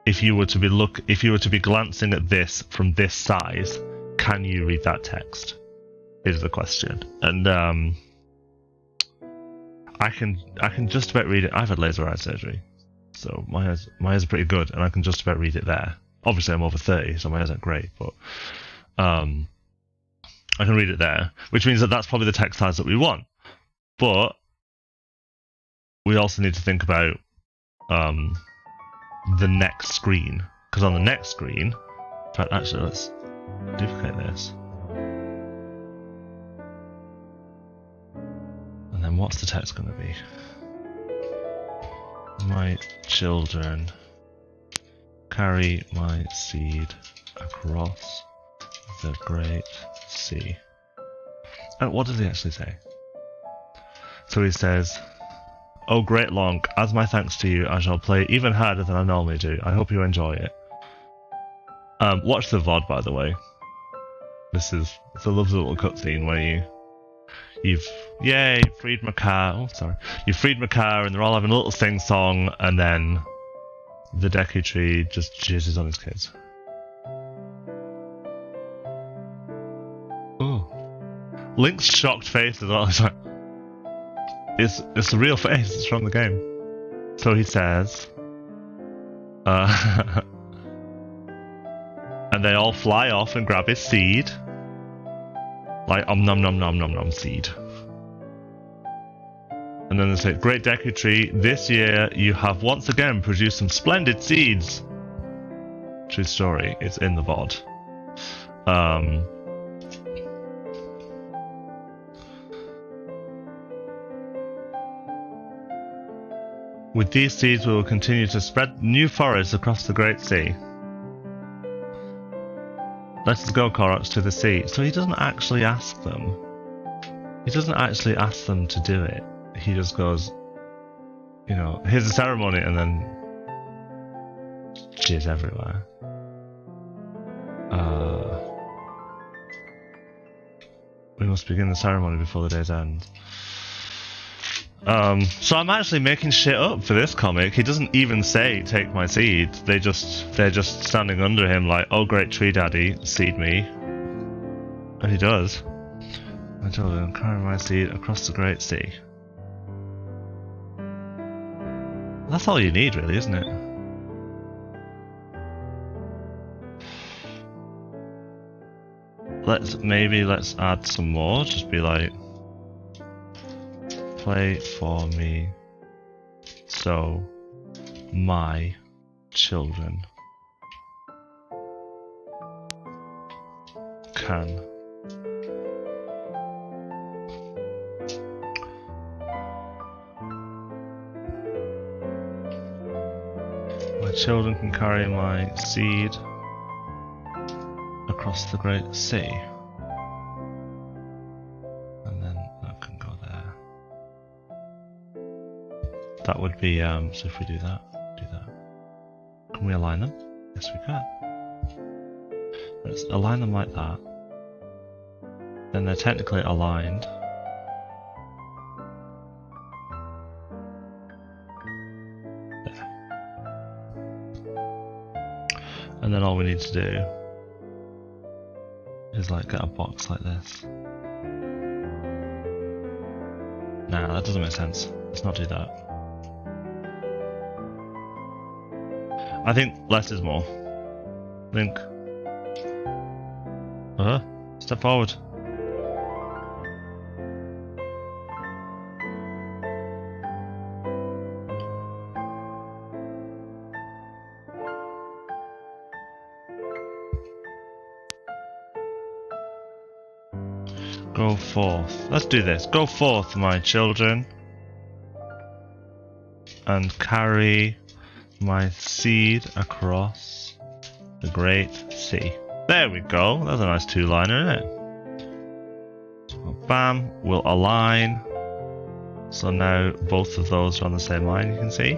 if you were to be glancing at this from this size, can you read that text? Is the question. And I can just about read it. I've had laser eye surgery, so my eyes are pretty good, and I can just about read it there. Obviously, I'm over 30, so my eyes aren't great, but I can read it there, which means that that's probably the text size that we want. But we also need to think about the next screen, because on the next screen, in fact, actually, let's duplicate this. And then what's the text going to be? My children carry my seed across the great sea. And what does he actually say? So he says, "Oh great long, as my thanks to you, I shall play even harder than I normally do. I hope you enjoy it." Watch the VOD, by the way. It's a lovely little cutscene where you've freed Makar. Oh, sorry, you freed Makar, and they're all having a little sing song, and then the Deku Tree just jizzes on his kids. Oh, Link's shocked face as well. It's like it's a real face. It's from the game. So he says, and they all fly off and grab his seed. Like, nom nom nom nom nom seed. And then they say, "Great Deku Tree, this year you have once again produced some splendid seeds." True story, it's in the VOD. With these seeds we will continue to spread new forests across the Great Sea. Let us go, Koroks, to the sea. So he doesn't actually ask them. He doesn't actually ask them to do it. He just goes, you know, here's the ceremony, and then jizz everywhere. We must begin the ceremony before the day's end. So I'm actually making shit up for this comic. He doesn't even say, "Take my seed." They're just standing under him like, "Oh great tree daddy, seed me." And he does. "My children, carry my seed across the Great Sea." That's all you need, really, isn't it? Let's add some more. Just be like, "Play for me so my children can carry my seed across the Great Sea." And then that can go there. That would be, so if we do that. Can we align them? Yes, we can. Let's align them like that. Then they're technically aligned. There. And then all we need to do is like get a box like this. Nah, that doesn't make sense. Let's not do that. I think less is more. Link. Step forward. Go forth. Let's do this. Go forth, my children, and carry my seed across the Great Sea. There we go. That's a nice two-liner, isn't it? So, bam. We'll align. So now both of those are on the same line, you can see.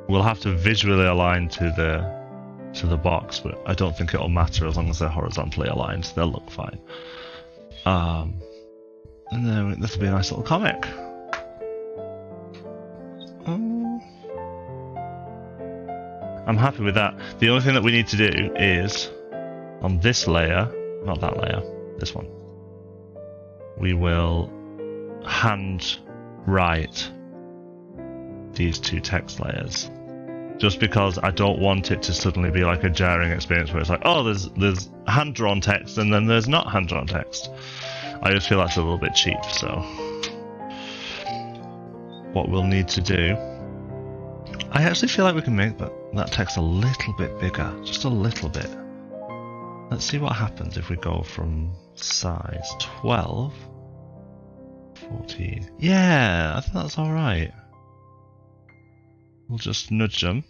We'll have to visually align to the box, but I don't think it'll matter as long as they're horizontally aligned. They'll look fine. And then this will be a nice little comic. I'm happy with that. The only thing that we need to do is, on this layer, not that layer, this one, we will hand write these two text layers. Just because I don't want it to suddenly be like a jarring experience where it's like, oh, there's hand-drawn text and then there's not hand-drawn text. I just feel that's a little bit cheap, so what we'll need to do, I actually feel like we can make that text a little bit bigger, just a little bit. Let's see what happens if we go from size 12, 14. Yeah, I think that's alright. We'll just nudge them.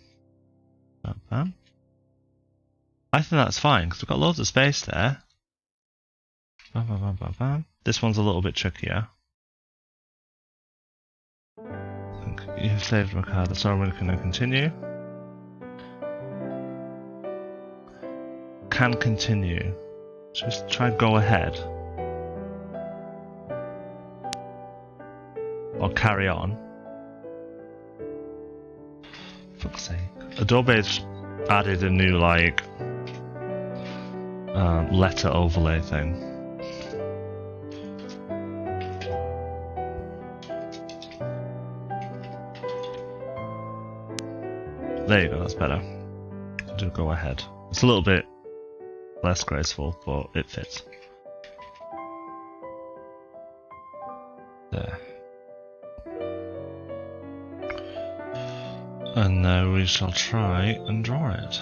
Bam, bam. I think that's fine, because we've got loads of space there. Bam, bam, bam, bam, bam. This one's a little bit trickier. You've saved my card, so I'm going to continue. Can continue. Just try go ahead. Or carry on. Fuck's sake. Adobe's added a new, like, letter overlay thing. There you go, that's better. Do go ahead. It's a little bit less graceful, but it fits. There. And now we shall try and draw it.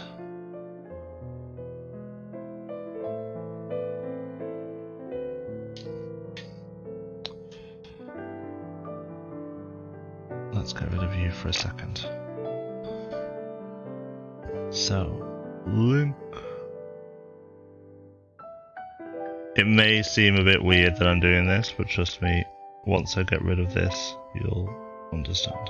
Let's get rid of you for a second. So, link. It may seem a bit weird that I'm doing this, but trust me, once I get rid of this, you'll understand.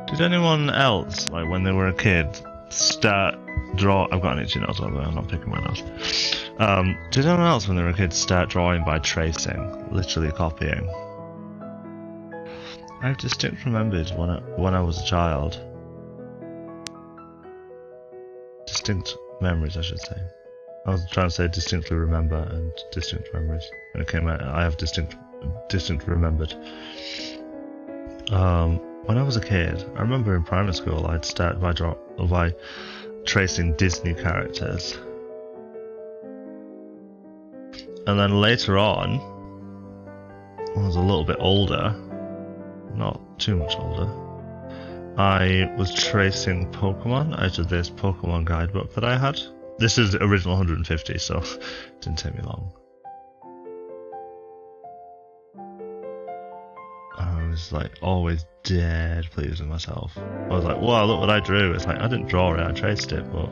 Did anyone else, like when they were a kid, start draw? I've got an itchy nose over there, I'm not picking my nose. Did anyone else when they were a kid start drawing by tracing, literally copying? I have distinct remembered when I was a child. Distinct memories, I should say. I was trying to say distinctly remember and distinct memories. When it came out, I have distinct remembered. When I was a kid, I remember in primary school I'd start by tracing Disney characters. And then later on, when I was a little bit older, not too much older, I was tracing Pokemon out of this Pokemon guidebook that I had. This is the original 150, so it didn't take me long. I was like always dead pleased with myself. I was like, wow, look what I drew. It's like, I didn't draw it, I traced it, but...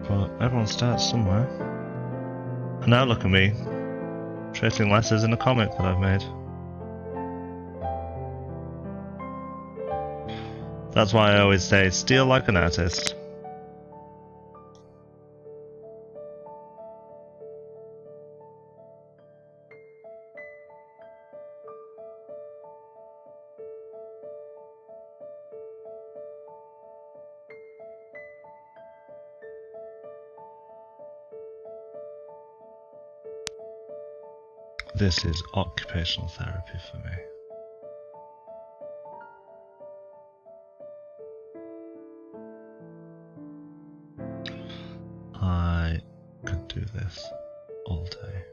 But everyone starts somewhere. And now look at me, tracing letters in a comic that I've made. That's why I always say, steal like an artist. This is occupational therapy for me. I could do this all day.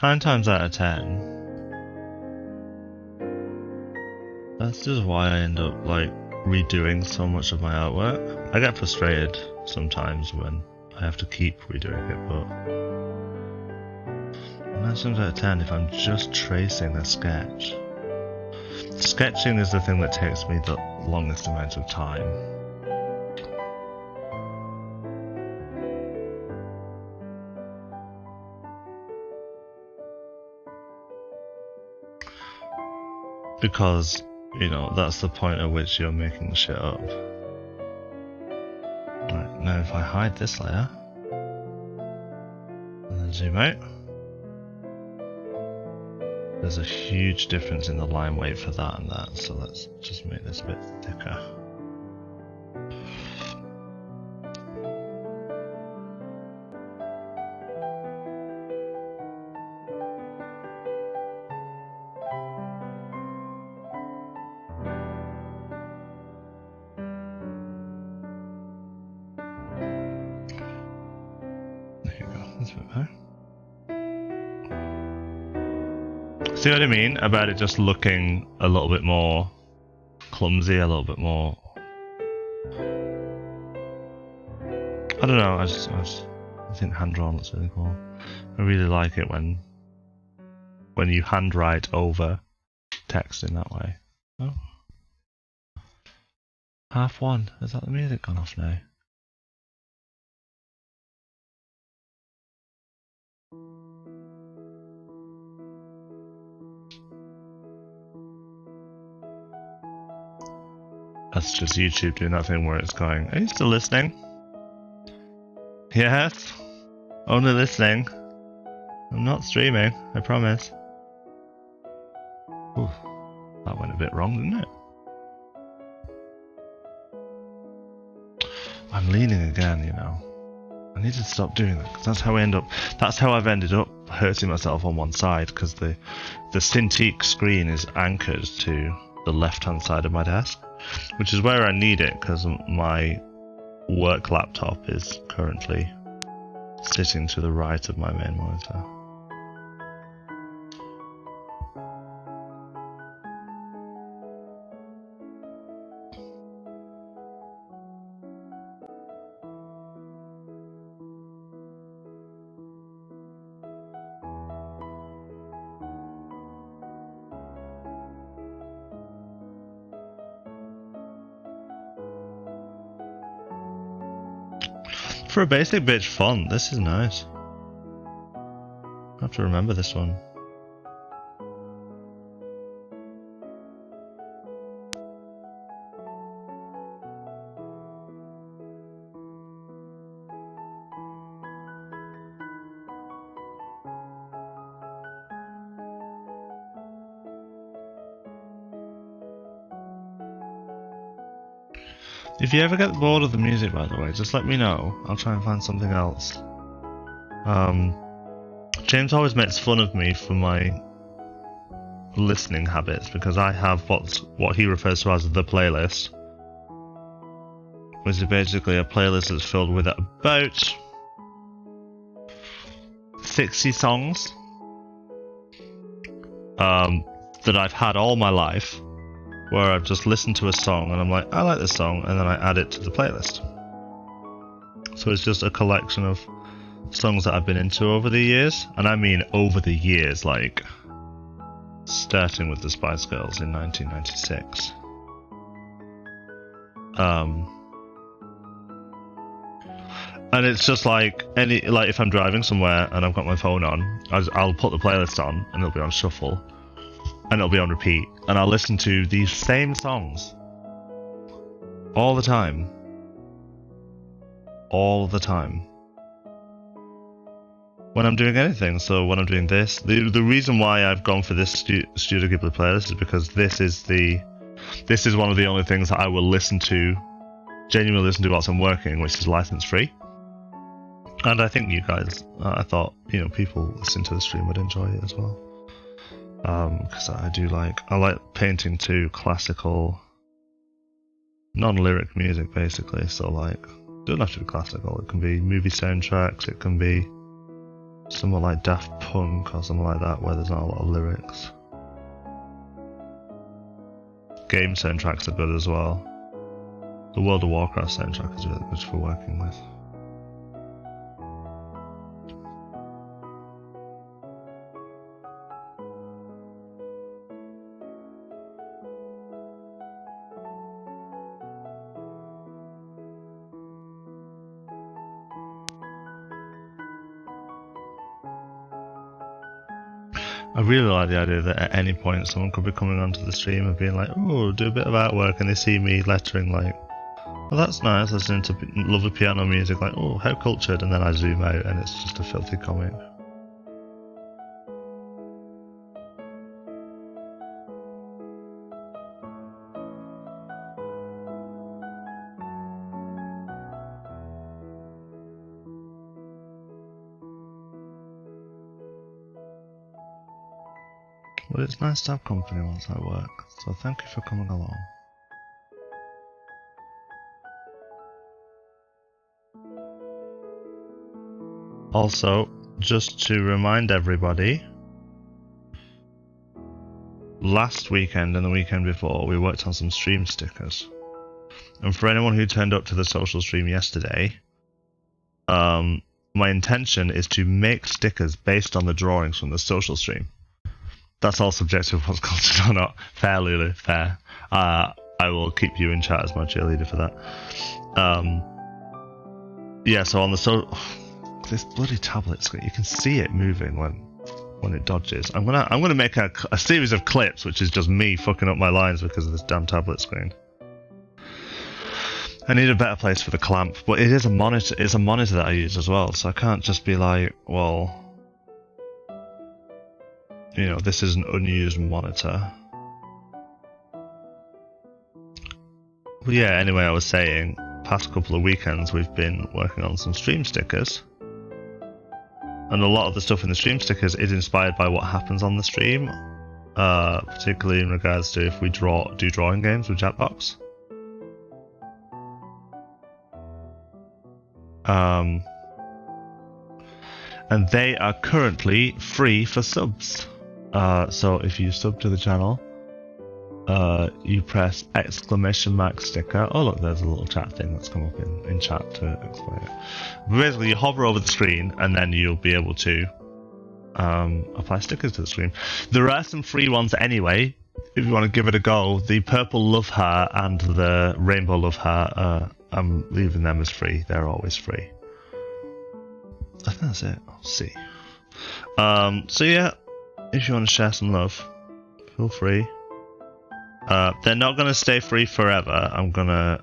Nine times out of 10, that's just why I end up like redoing so much of my artwork. I get frustrated sometimes when I have to keep redoing it, but 9 times out of 10, if I'm just tracing a sketch, sketching is the thing that takes me the longest amount of time. Because, you know, that's the point at which you're making shit up. Right, now if I hide this layer, and then zoom out, there's a huge difference in the line weight for that and that, so let's just make this a bit thicker. that's a bit better. See what I mean about it just looking a little bit more clumsy, a little bit more. I don't know. I think hand drawn looks really cool. I really like it when you handwrite over text in that way. Oh. 1:30. Is that the music gone off now? That's just YouTube doing that thing where it's going, are you still listening? Yes. Only listening. I'm not streaming, I promise. Ooh, that went a bit wrong, didn't it? I'm leaning again, you know. I need to stop doing that because that's how I've ended up hurting myself on one side, because the Cintiq screen is anchored to the left-hand side of my desk, which is where I need it because my work laptop is currently sitting to the right of my main monitor. For a basic bitch font, this is nice. I have to remember this one. If you ever get bored of the music, by the way, just let me know. I'll try and find something else. James always makes fun of me for my listening habits, because I have what he refers to as the playlist, which is basically a playlist that's filled with about 60 songs that I've had all my life, where I've just listened to a song and I'm like, I like this song, and then I add it to the playlist. So it's just a collection of songs that I've been into over the years, and I mean over the years, like starting with the Spice Girls in 1996. And it's just like if I'm driving somewhere and I've got my phone on, I'll put the playlist on and it'll be on shuffle. And it'll be on repeat, and I'll listen to these same songs all the time. All the time. When I'm doing anything. So when I'm doing this, the reason why I've gone for this Studio Ghibli playlist is because this is one of the only things that I will genuinely listen to whilst I'm working, which is license free. And I think you guys, I thought, people listening to the stream would enjoy it as well. Because I like painting to classical, non-lyric music, basically. So it doesn't have to be classical. It can be movie soundtracks. It can be somewhat like Daft Punk or something like that, where there's not a lot of lyrics. Game soundtracks are good as well. The World of Warcraft soundtrack is really good for working with. I really like the idea that at any point someone could be coming onto the stream and being like, oh, do a bit of artwork, and they see me lettering like, well, that's nice, listening to lovely piano music, like, oh, how cultured, and then I zoom out and it's just a filthy comic. But it's nice to have company once I work, so thank you for coming along. Also, just to remind everybody, last weekend and the weekend before, we worked on some stream stickers. And for anyone who turned up to the social stream yesterday, my intention is to make stickers based on the drawings from the social stream. That's all subjective, what's cultured or not. Fair, Lulu, fair. I will keep you in chat as my cheerleader for that. Yeah, so on the this bloody tablet screen, you can see it moving when it dodges. I'm gonna make a series of clips, which is just me fucking up my lines because of this damn tablet screen. I need a better place for the clamp, but it is a monitor. It's a monitor that I use as well, so I can't just be like, well, you know, this is an unused monitor. But yeah, anyway, I was saying, past couple of weekends we've been working on some stream stickers, and a lot of the stuff in the stream stickers is inspired by what happens on the stream, particularly in regards to if we do drawing games with Jackbox. And they are currently free for subs. So if you sub to the channel, you press !sticker. Oh look, there's a little chat thing that's come up in chat to explain it. But basically, you hover over the screen and then you'll be able to apply stickers to the screen. There are some free ones anyway, if you want to give it a go. The purple love heart and the rainbow love heart, I'm leaving them as free. They're always free. I think that's it. I'll see. So yeah, if you want to share some love, feel free. They're not going to stay free forever. I'm going to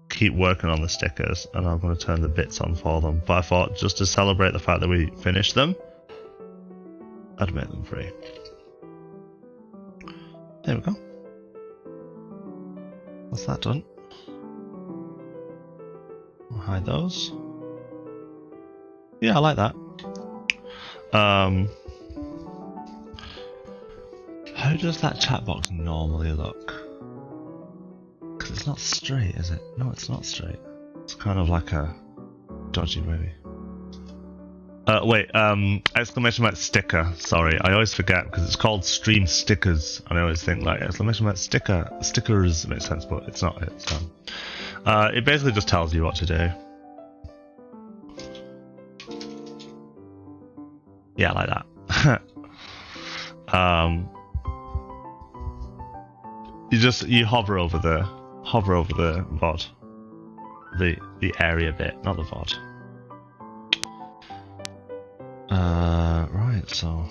keep working on the stickers and I'm going to turn the bits on for them. But I thought, just to celebrate the fact that we finished them, I'd make them free. There we go. That's that done. I'll hide those. Yeah, I like that. How does that chat box normally look? Because it's not straight, is it? No, it's not straight. It's kind of like a dodgy maybe. Wait, exclamation mark sticker. Sorry, I always forget because it's called stream stickers, and I always think like exclamation mark stickers makes sense, but it's not. It basically just tells you what to do. Yeah, like that. You hover over the VOD, the area bit, not the VOD. Right, so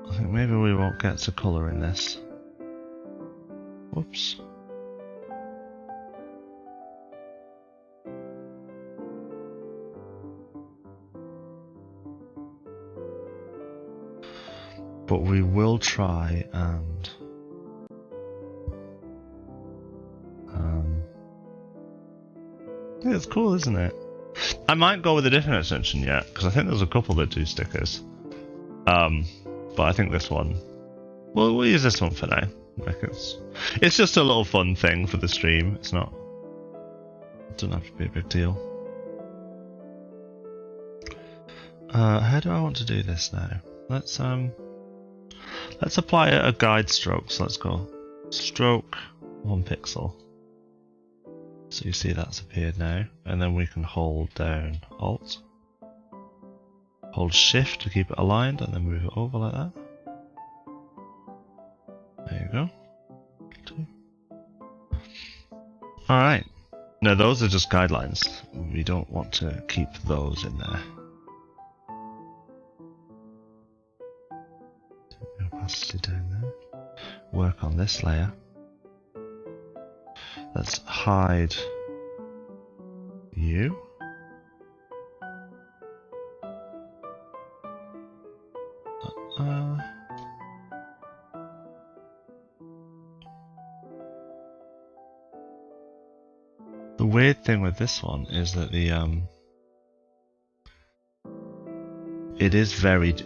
I think maybe we won't get to colour in this. Whoops. But we will try and yeah, it's cool, isn't it? I might go with a different extension yet, because I think there's a couple that do stickers. But I think this one, we'll use this one for now. Like it's just a little fun thing for the stream. It doesn't have to be a big deal. How do I want to do this now? Let's apply a guide stroke. So let's go stroke 1 pixel. So you see that's appeared now, and then we can hold down Alt, hold Shift to keep it aligned, and then move it over like that. There you go. 2. Alright, now those are just guidelines. We don't want to keep those in there. Opacity down there. Work on this layer. Let's hide you. The weird thing with this one is that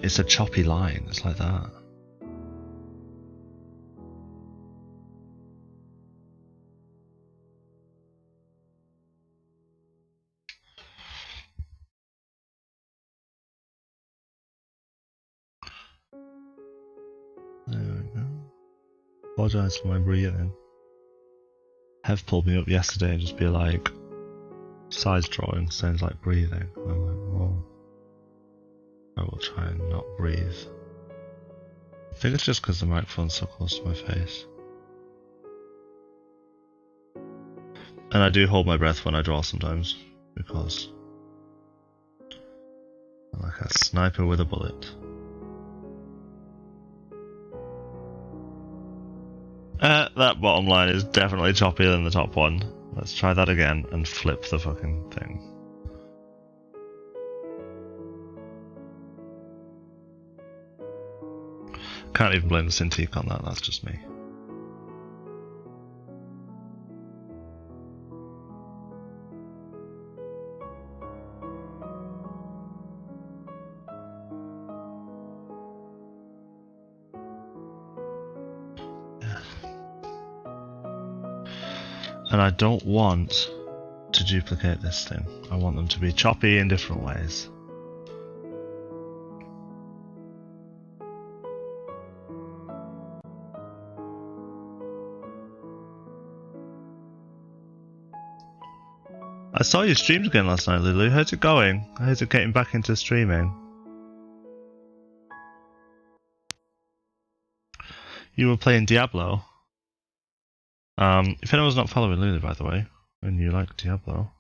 it's a choppy line. It's like that. apologise for my breathing. Hev pulled me up yesterday and just be like, size drawing sounds like breathing. I'm like, well, I will try and not breathe. I think it's just because the microphone's so close to my face. And I do hold my breath when I draw sometimes, because I'm like a sniper with a bullet. That bottom line is definitely choppier than the top one. Let's try that again and flip the fucking thing. Can't even blame the Cintiq on that, that's just me. And I don't want to duplicate this thing. I want them to be choppy in different ways. I saw you streamed again last night, Lulu. How's it going? How's it getting back into streaming? You were playing Diablo. If anyone's not following Lulu, by the way, and you like Diablo,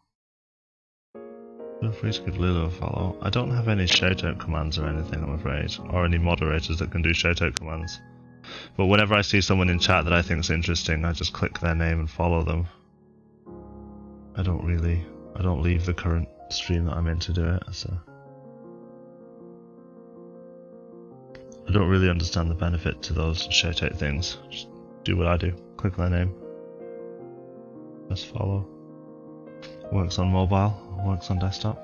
feel free to give Lulu a follow. I don't have any shoutout commands or anything, I'm afraid, or any moderators that can do shoutout commands. But whenever I see someone in chat that I think is interesting, I just click their name and follow them. I don't leave the current stream that I'm in to do it, so I don't really understand the benefit to those shoutout things. Just do what I do, click their name. Just follow. Works on mobile, works on desktop.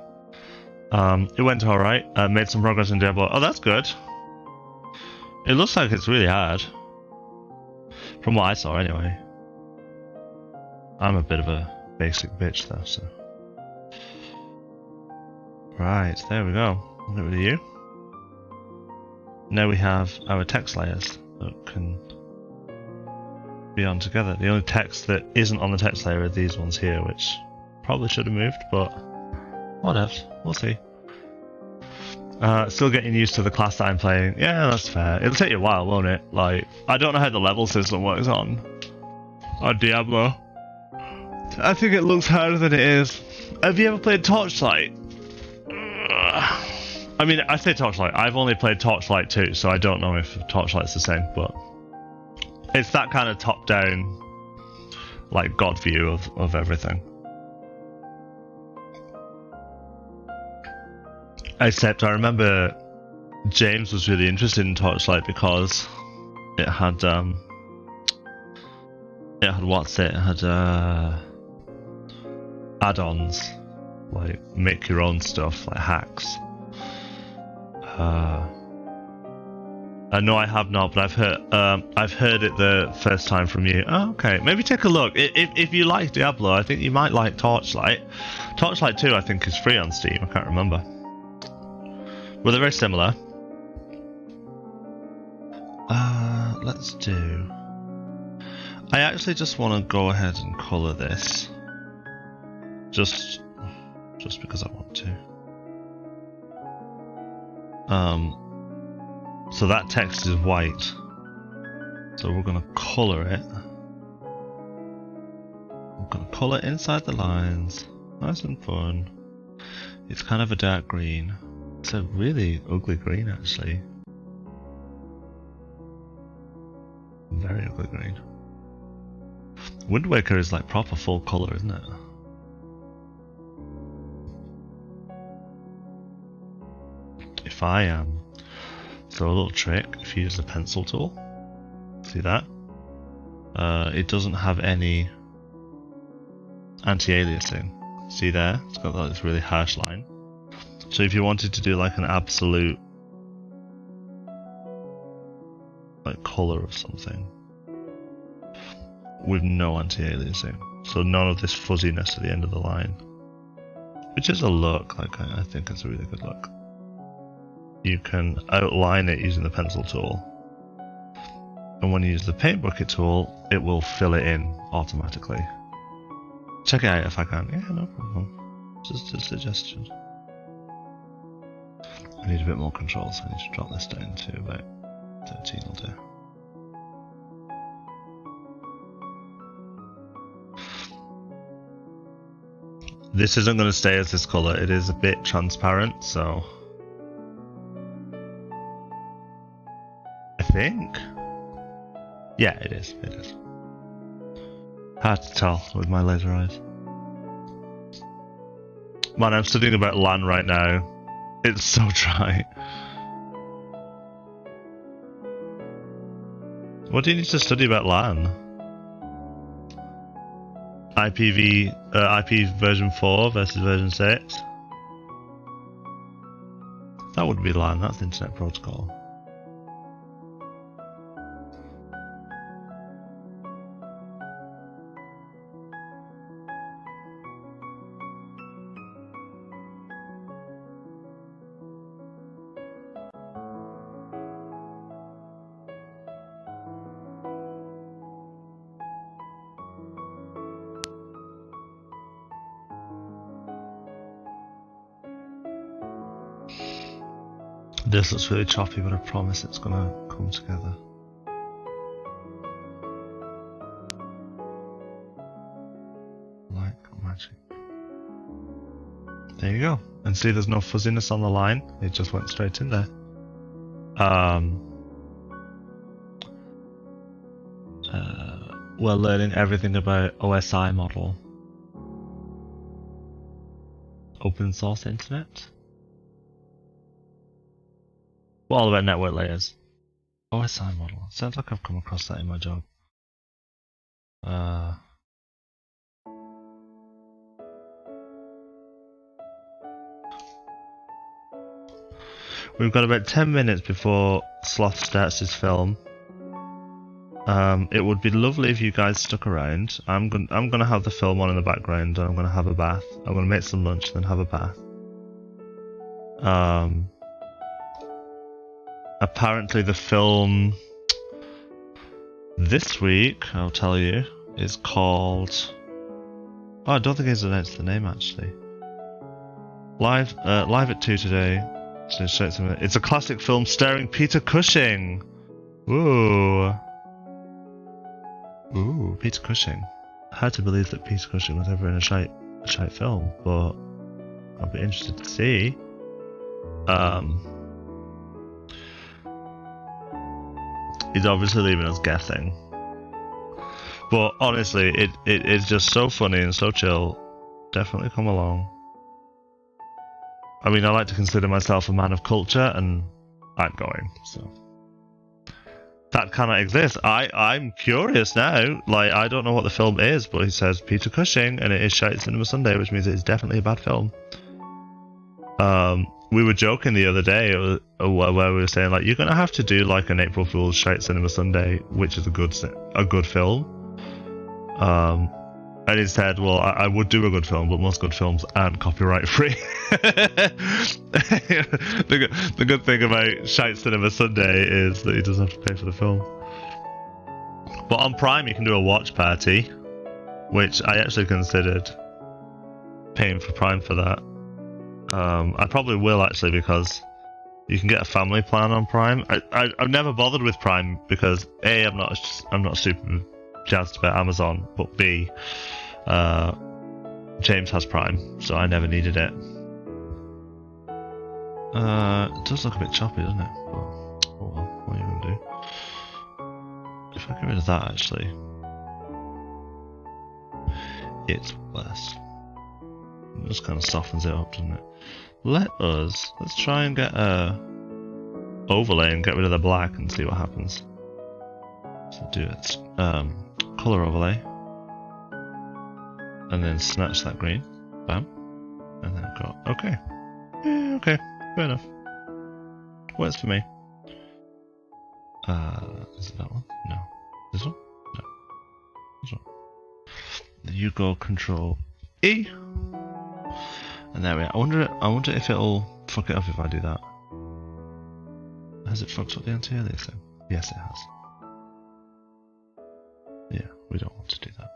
It went alright. Made some progress in Diablo. Oh, that's good. It looks like it's really hard. From what I saw, anyway. I'm a bit of a basic bitch, though, so. Right, there we go. Get rid of you. Now we have our text layers that can be on together. The only text that isn't on the text layer are these ones here, which probably should have moved, but whatever, we'll see. Still getting used to the class that I'm playing. Yeah, that's fair. It'll take you a while, won't it? Like, I don't know how the level system works on Diablo. I think it looks harder than it is. Have you ever played Torchlight? I mean, I say Torchlight. I've only played Torchlight 2, so I don't know if Torchlight's the same, but it's that kind of top-down, like, God view of everything. Except I remember James was really interested in Torchlight because it had add-ons, like make your own stuff, like hacks. No, I have not, but I've heard it the first time from you. Oh, okay, maybe take a look. If you like Diablo, I think you might like Torchlight. Torchlight 2, I think, is free on Steam. I can't remember. Well, they're very similar. Let's do. I actually just want to go ahead and colour this, just because I want to. So that text is white, so we're going to colour it. We're going to colour inside the lines, nice and fun. It's kind of a dark green. It's a really ugly green, actually. Very ugly green. Wind Waker is like proper full colour, isn't it? If I am. So a little trick, if you use the pencil tool, see that? It doesn't have any anti-aliasing. See there? It's got like this really harsh line. So if you wanted to do like an absolute like colour of something with no anti-aliasing, so none of this fuzziness at the end of the line, which is a look, like I think it's a really good look. You can outline it using the pencil tool, And when you use the paint bucket tool, it will fill it in automatically. Check it out if I can. Yeah, no problem. Just a suggestion. I need a bit more control, so I need to drop this down to about 13 will do. This isn't going to stay as this colour, it is a bit transparent, so... I think? Yeah, it is, it is. Hard to tell with my laser eyes. Man, I'm studying about LAN right now. It's so dry. What do you need to study about LAN? IP version 4 versus version 6? That would be LAN, that's Internet Protocol. This looks really choppy, but I promise it's gonna come together. Like magic. There you go. And see, there's no fuzziness on the line. It just went straight in there. We're learning everything about OSI model. Open source internet. Well, all about network layers. OSI model. Sounds like I've come across that in my job. We've got about 10 minutes before Sloth starts his film. It would be lovely if you guys stuck around. I'm gonna have the film on in the background, and I'm gonna have a bath. I'm gonna make some lunch, then have a bath. Apparently the film this week, I'll tell you, is called... Oh, I don't think he's announced the name actually. Live at 2 today. It's a classic film starring Peter Cushing. Ooh. Ooh, Peter Cushing. Hard to believe that Peter Cushing was ever in a shite film, but I'll be interested to see. He's obviously leaving us guessing. But honestly, it's just so funny and so chill. Definitely come along. I mean, I like to consider myself a man of culture, and I'm going, so. That cannot exist. I'm curious now. Like, I don't know what the film is, but he says Peter Cushing, and it is Shite Cinema Sunday, which means it's definitely a bad film. We were joking the other day where we were saying, like, you're gonna have to do like an April Fool's Shite Cinema Sunday, which is a good film. And he said, well, I would do a good film, but most good films aren't copyright free. The good thing about Shite Cinema Sunday is that he doesn't have to pay for the film. But on Prime you can do a watch party, which I actually considered paying for Prime for that. I probably will actually, because you can get a family plan on Prime. I've never bothered with Prime because A, I'm not super jazzed about Amazon, but B, James has Prime, so I never needed it. It does look a bit choppy, doesn't it? Oh well, what are you gonna do? If I get rid of that, actually, it's worse. It just kind of softens it up, doesn't it? Let's try and get a overlay and get rid of the black and see what happens. So do it. Color overlay, and then snatch that green, bam, and then go, okay, yeah, okay, fair enough, works for me. Is it that one? No. This one? No. This one. Then you go Control E, and there we are. I wonder if it'll fuck it up if I do that. Has it fucked up the anti-aliasing? Yes, it has. Yeah, we don't want to do that.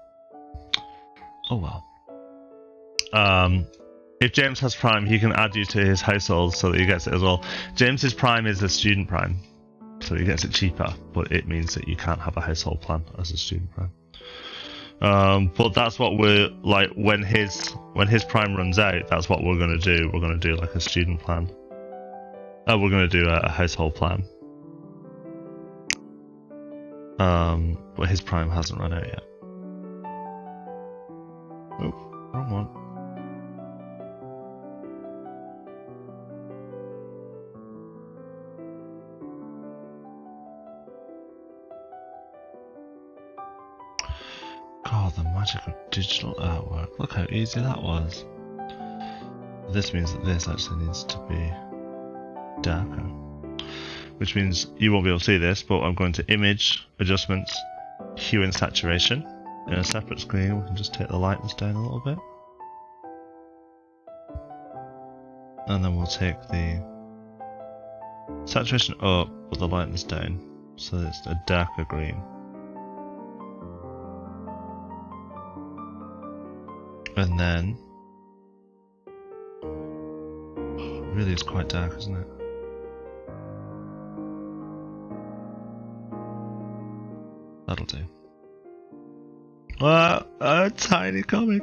Oh well. If James has Prime, he can add you to his household so that he gets it as well. James's Prime is a student Prime, so he gets it cheaper, but it means that you can't have a household plan as a student Prime. But that's what we're like when his Prime runs out. That's what we're gonna do. We're gonna do like a student plan. We're gonna do a household plan. But his Prime hasn't run out yet. Oh, wrong one. God, the magic of digital artwork. Look how easy that was. This means that this actually needs to be darker. Which means you won't be able to see this, but I'm going to image, adjustments, hue and saturation. In a separate screen, we can just take the lightness down a little bit. And then we'll take the saturation up, but the lightness down, so that it's a darker green. And then, really it's quite dark, isn't it? That'll do. A tiny comic.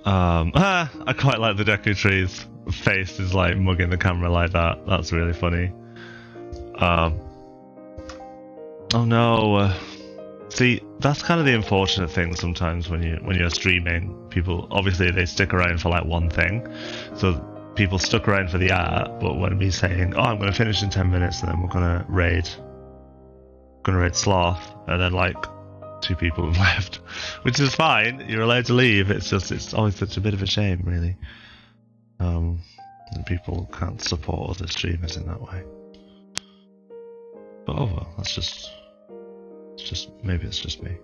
I quite like the Deku Tree's face is like mugging the camera like that. That's really funny. Oh no. See, that's kind of the unfortunate thing sometimes when you're streaming. People obviously they stick around for like one thing, so people stuck around for the art. But when me saying, "Oh, I'm going to finish in 10 minutes, and then we're gonna raid Sloth," and then like 2 people have left, which is fine. You're allowed to leave. It's just it's always such a bit of a shame, really. That people can't support other streamers in that way. But oh well, maybe it's just me.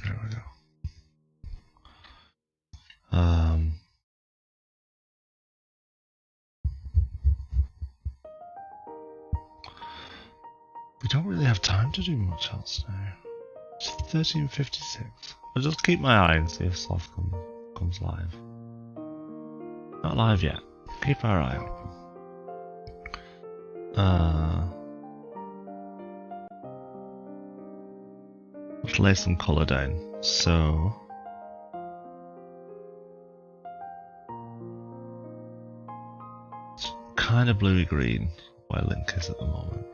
There we go. We don't really have time to do much else now. It's 13:56. I'll just keep my eye and see if Sloth comes live. Not live yet. Keep our eye open. Let's lay some colour down. So it's kind of bluey green where Link is at the moment.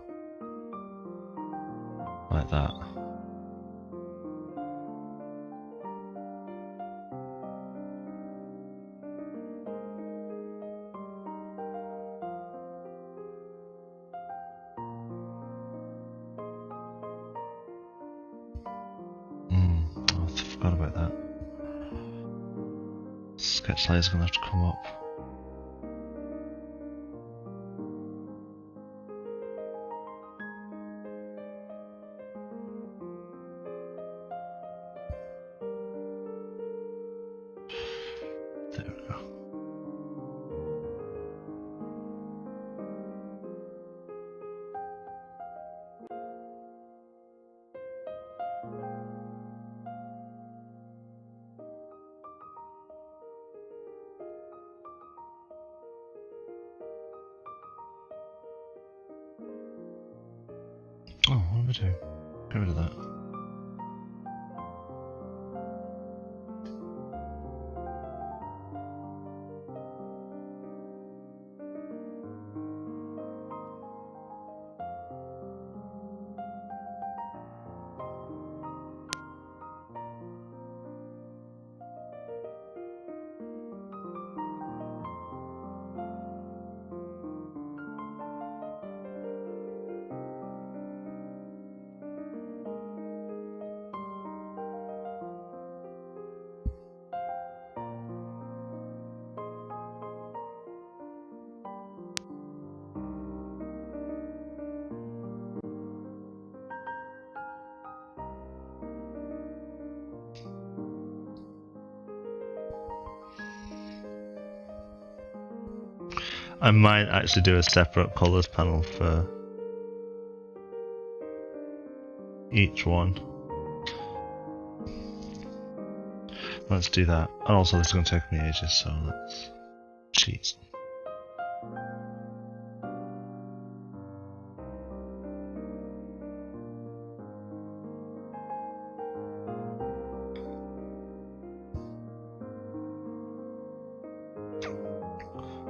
Like that. I forgot about that. Sketch layer's gonna have to come up. There we go. Oh, what am I doing? Get rid of that. I might actually do a separate colours panel for each one. Let's do that. And also this is going to take me ages, so let's cheat.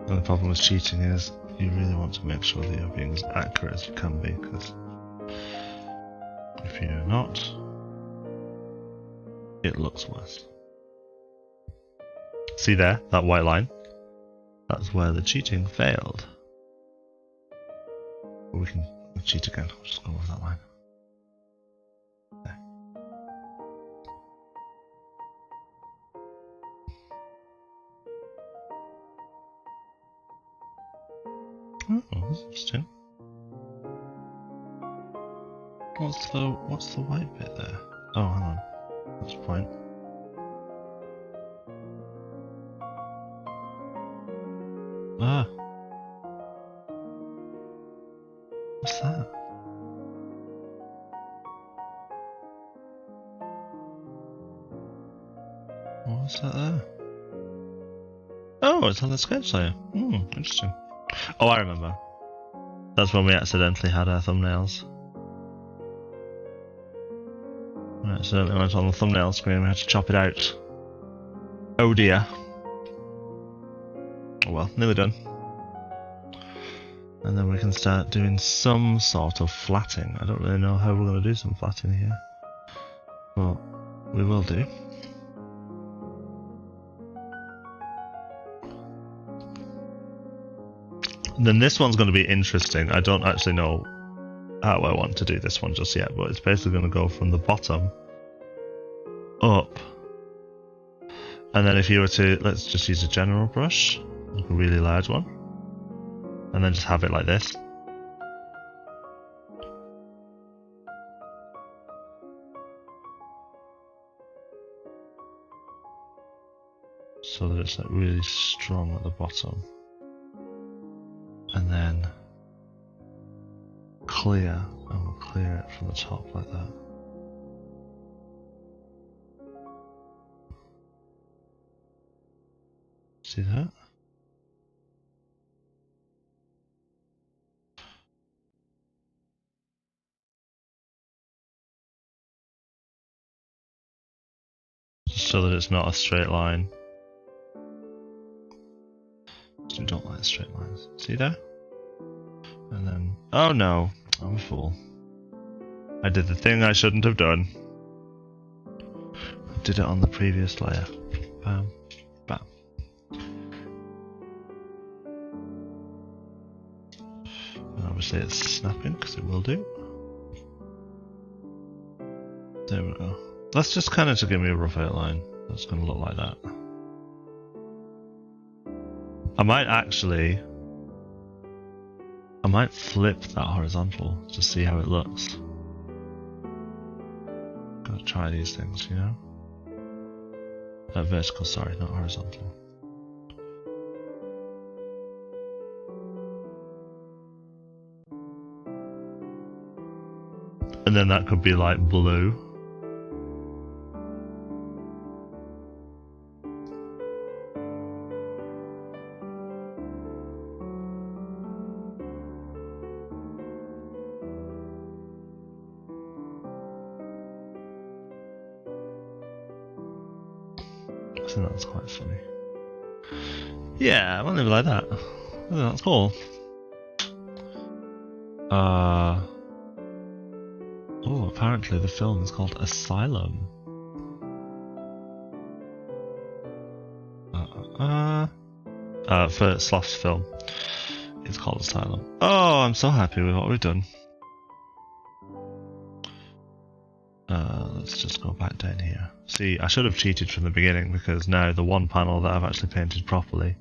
The only problem with cheating is you really want to make sure that you're being as accurate as you can be, because if you're not, it looks worse. See there, that white line? That's where the cheating failed. But we can cheat again. I'll just go over that line. There. Oh, that's interesting. What's the white bit there? Oh, hang on. That's the point. Ah. What's that? What's that there? Oh, it's on the sketch layer. Interesting. Oh, I remember. That's when we accidentally had our thumbnails. We accidentally went on the thumbnail screen and we had to chop it out. Oh dear. Oh well, nearly done. And then we can start doing some sort of flatting. I don't really know how we're going to do some flatting here, but we will do. And then this one's going to be interesting. I don't actually know how I want to do this one just yet, but it's basically going to go from the bottom up. And then if you were to, let's just use a general brush, like a really large one, and then just have it like this. So that it's like really strong at the bottom. And then clear, and we'll clear it from the top like that. See that? So that it's not a straight line. So we don't like straight lines. See there? And then, oh no, I'm a fool. I did the thing I shouldn't have done. I did it on the previous layer. Bam, bam. And obviously it's snapping, because it will do. There we go. That's just kind of to give me a rough outline. That's going to look like that. I might flip that horizontal to see how it looks. Gotta try these things, you know? Vertical, sorry, not horizontal. And then that could be like blue. I think that's quite funny. Yeah, I want to live like that. I think that's cool. Oh, apparently the film is called Asylum. For Sloth's film, it's called Asylum. Oh, I'm so happy with what we've done. Let's just go back down here. See, I should have cheated from the beginning, because now the one panel that I've actually painted properly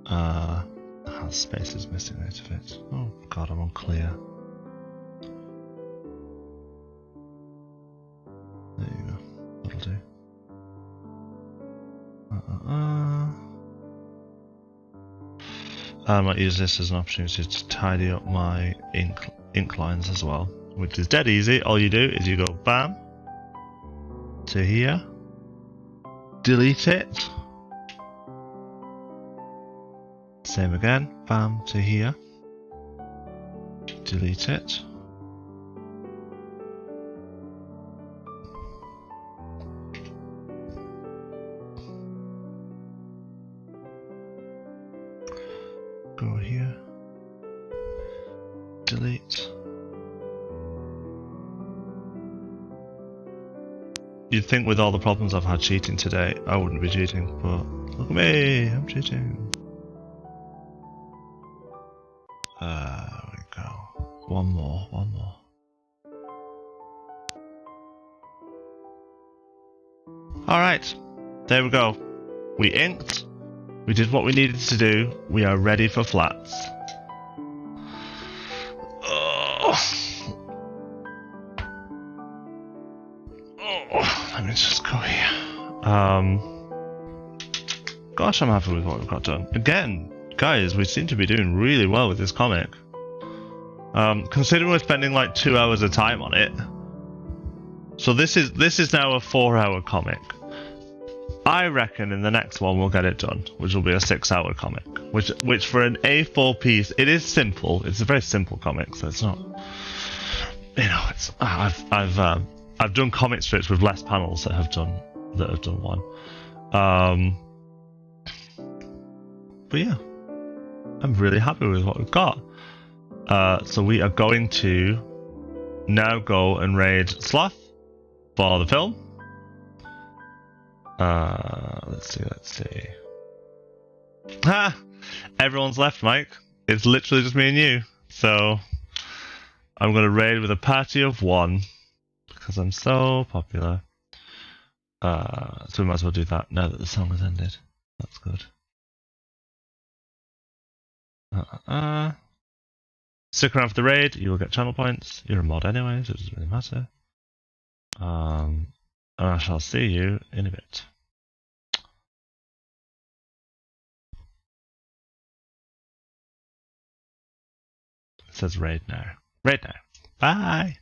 has spaces missing out of it. Oh god, I'm on clear. There you go. That'll do. I might use this as an opportunity to tidy up my ink lines as well, which is dead easy. All you do is you go bam to here, delete it, same again, bam to here, delete it. Go here, delete. You'd think with all the problems I've had cheating today, I wouldn't be cheating, but look at me, I'm cheating. There we go. One more. Alright, there we go. We inked. We did what we needed to do. We are ready for flats. Let me just go here. Gosh, I'm happy with what we've got done. Again, guys, we seem to be doing really well with this comic. Considering we're spending like 2 hours of time on it. So this is now a 4-hour comic. I reckon in the next one we'll get it done, which will be a 6-hour comic. Which for an A4 piece, it is simple. It's a very simple comic, so it's not. You know, it's I've done comic strips with less panels that have done one. But yeah, I'm really happy with what we've got. So we are going to now go and raid Sloth for the film. Let's see. Ha! Everyone's left, Mike. It's literally just me and you. So I'm going to raid with a party of 1 because I'm so popular. So we might as well do that now that the song has ended. That's good. Stick around for the raid. You will get channel points. You're a mod anyway, so it doesn't really matter. And I shall see you in a bit. It says raid now. Raid now. Bye!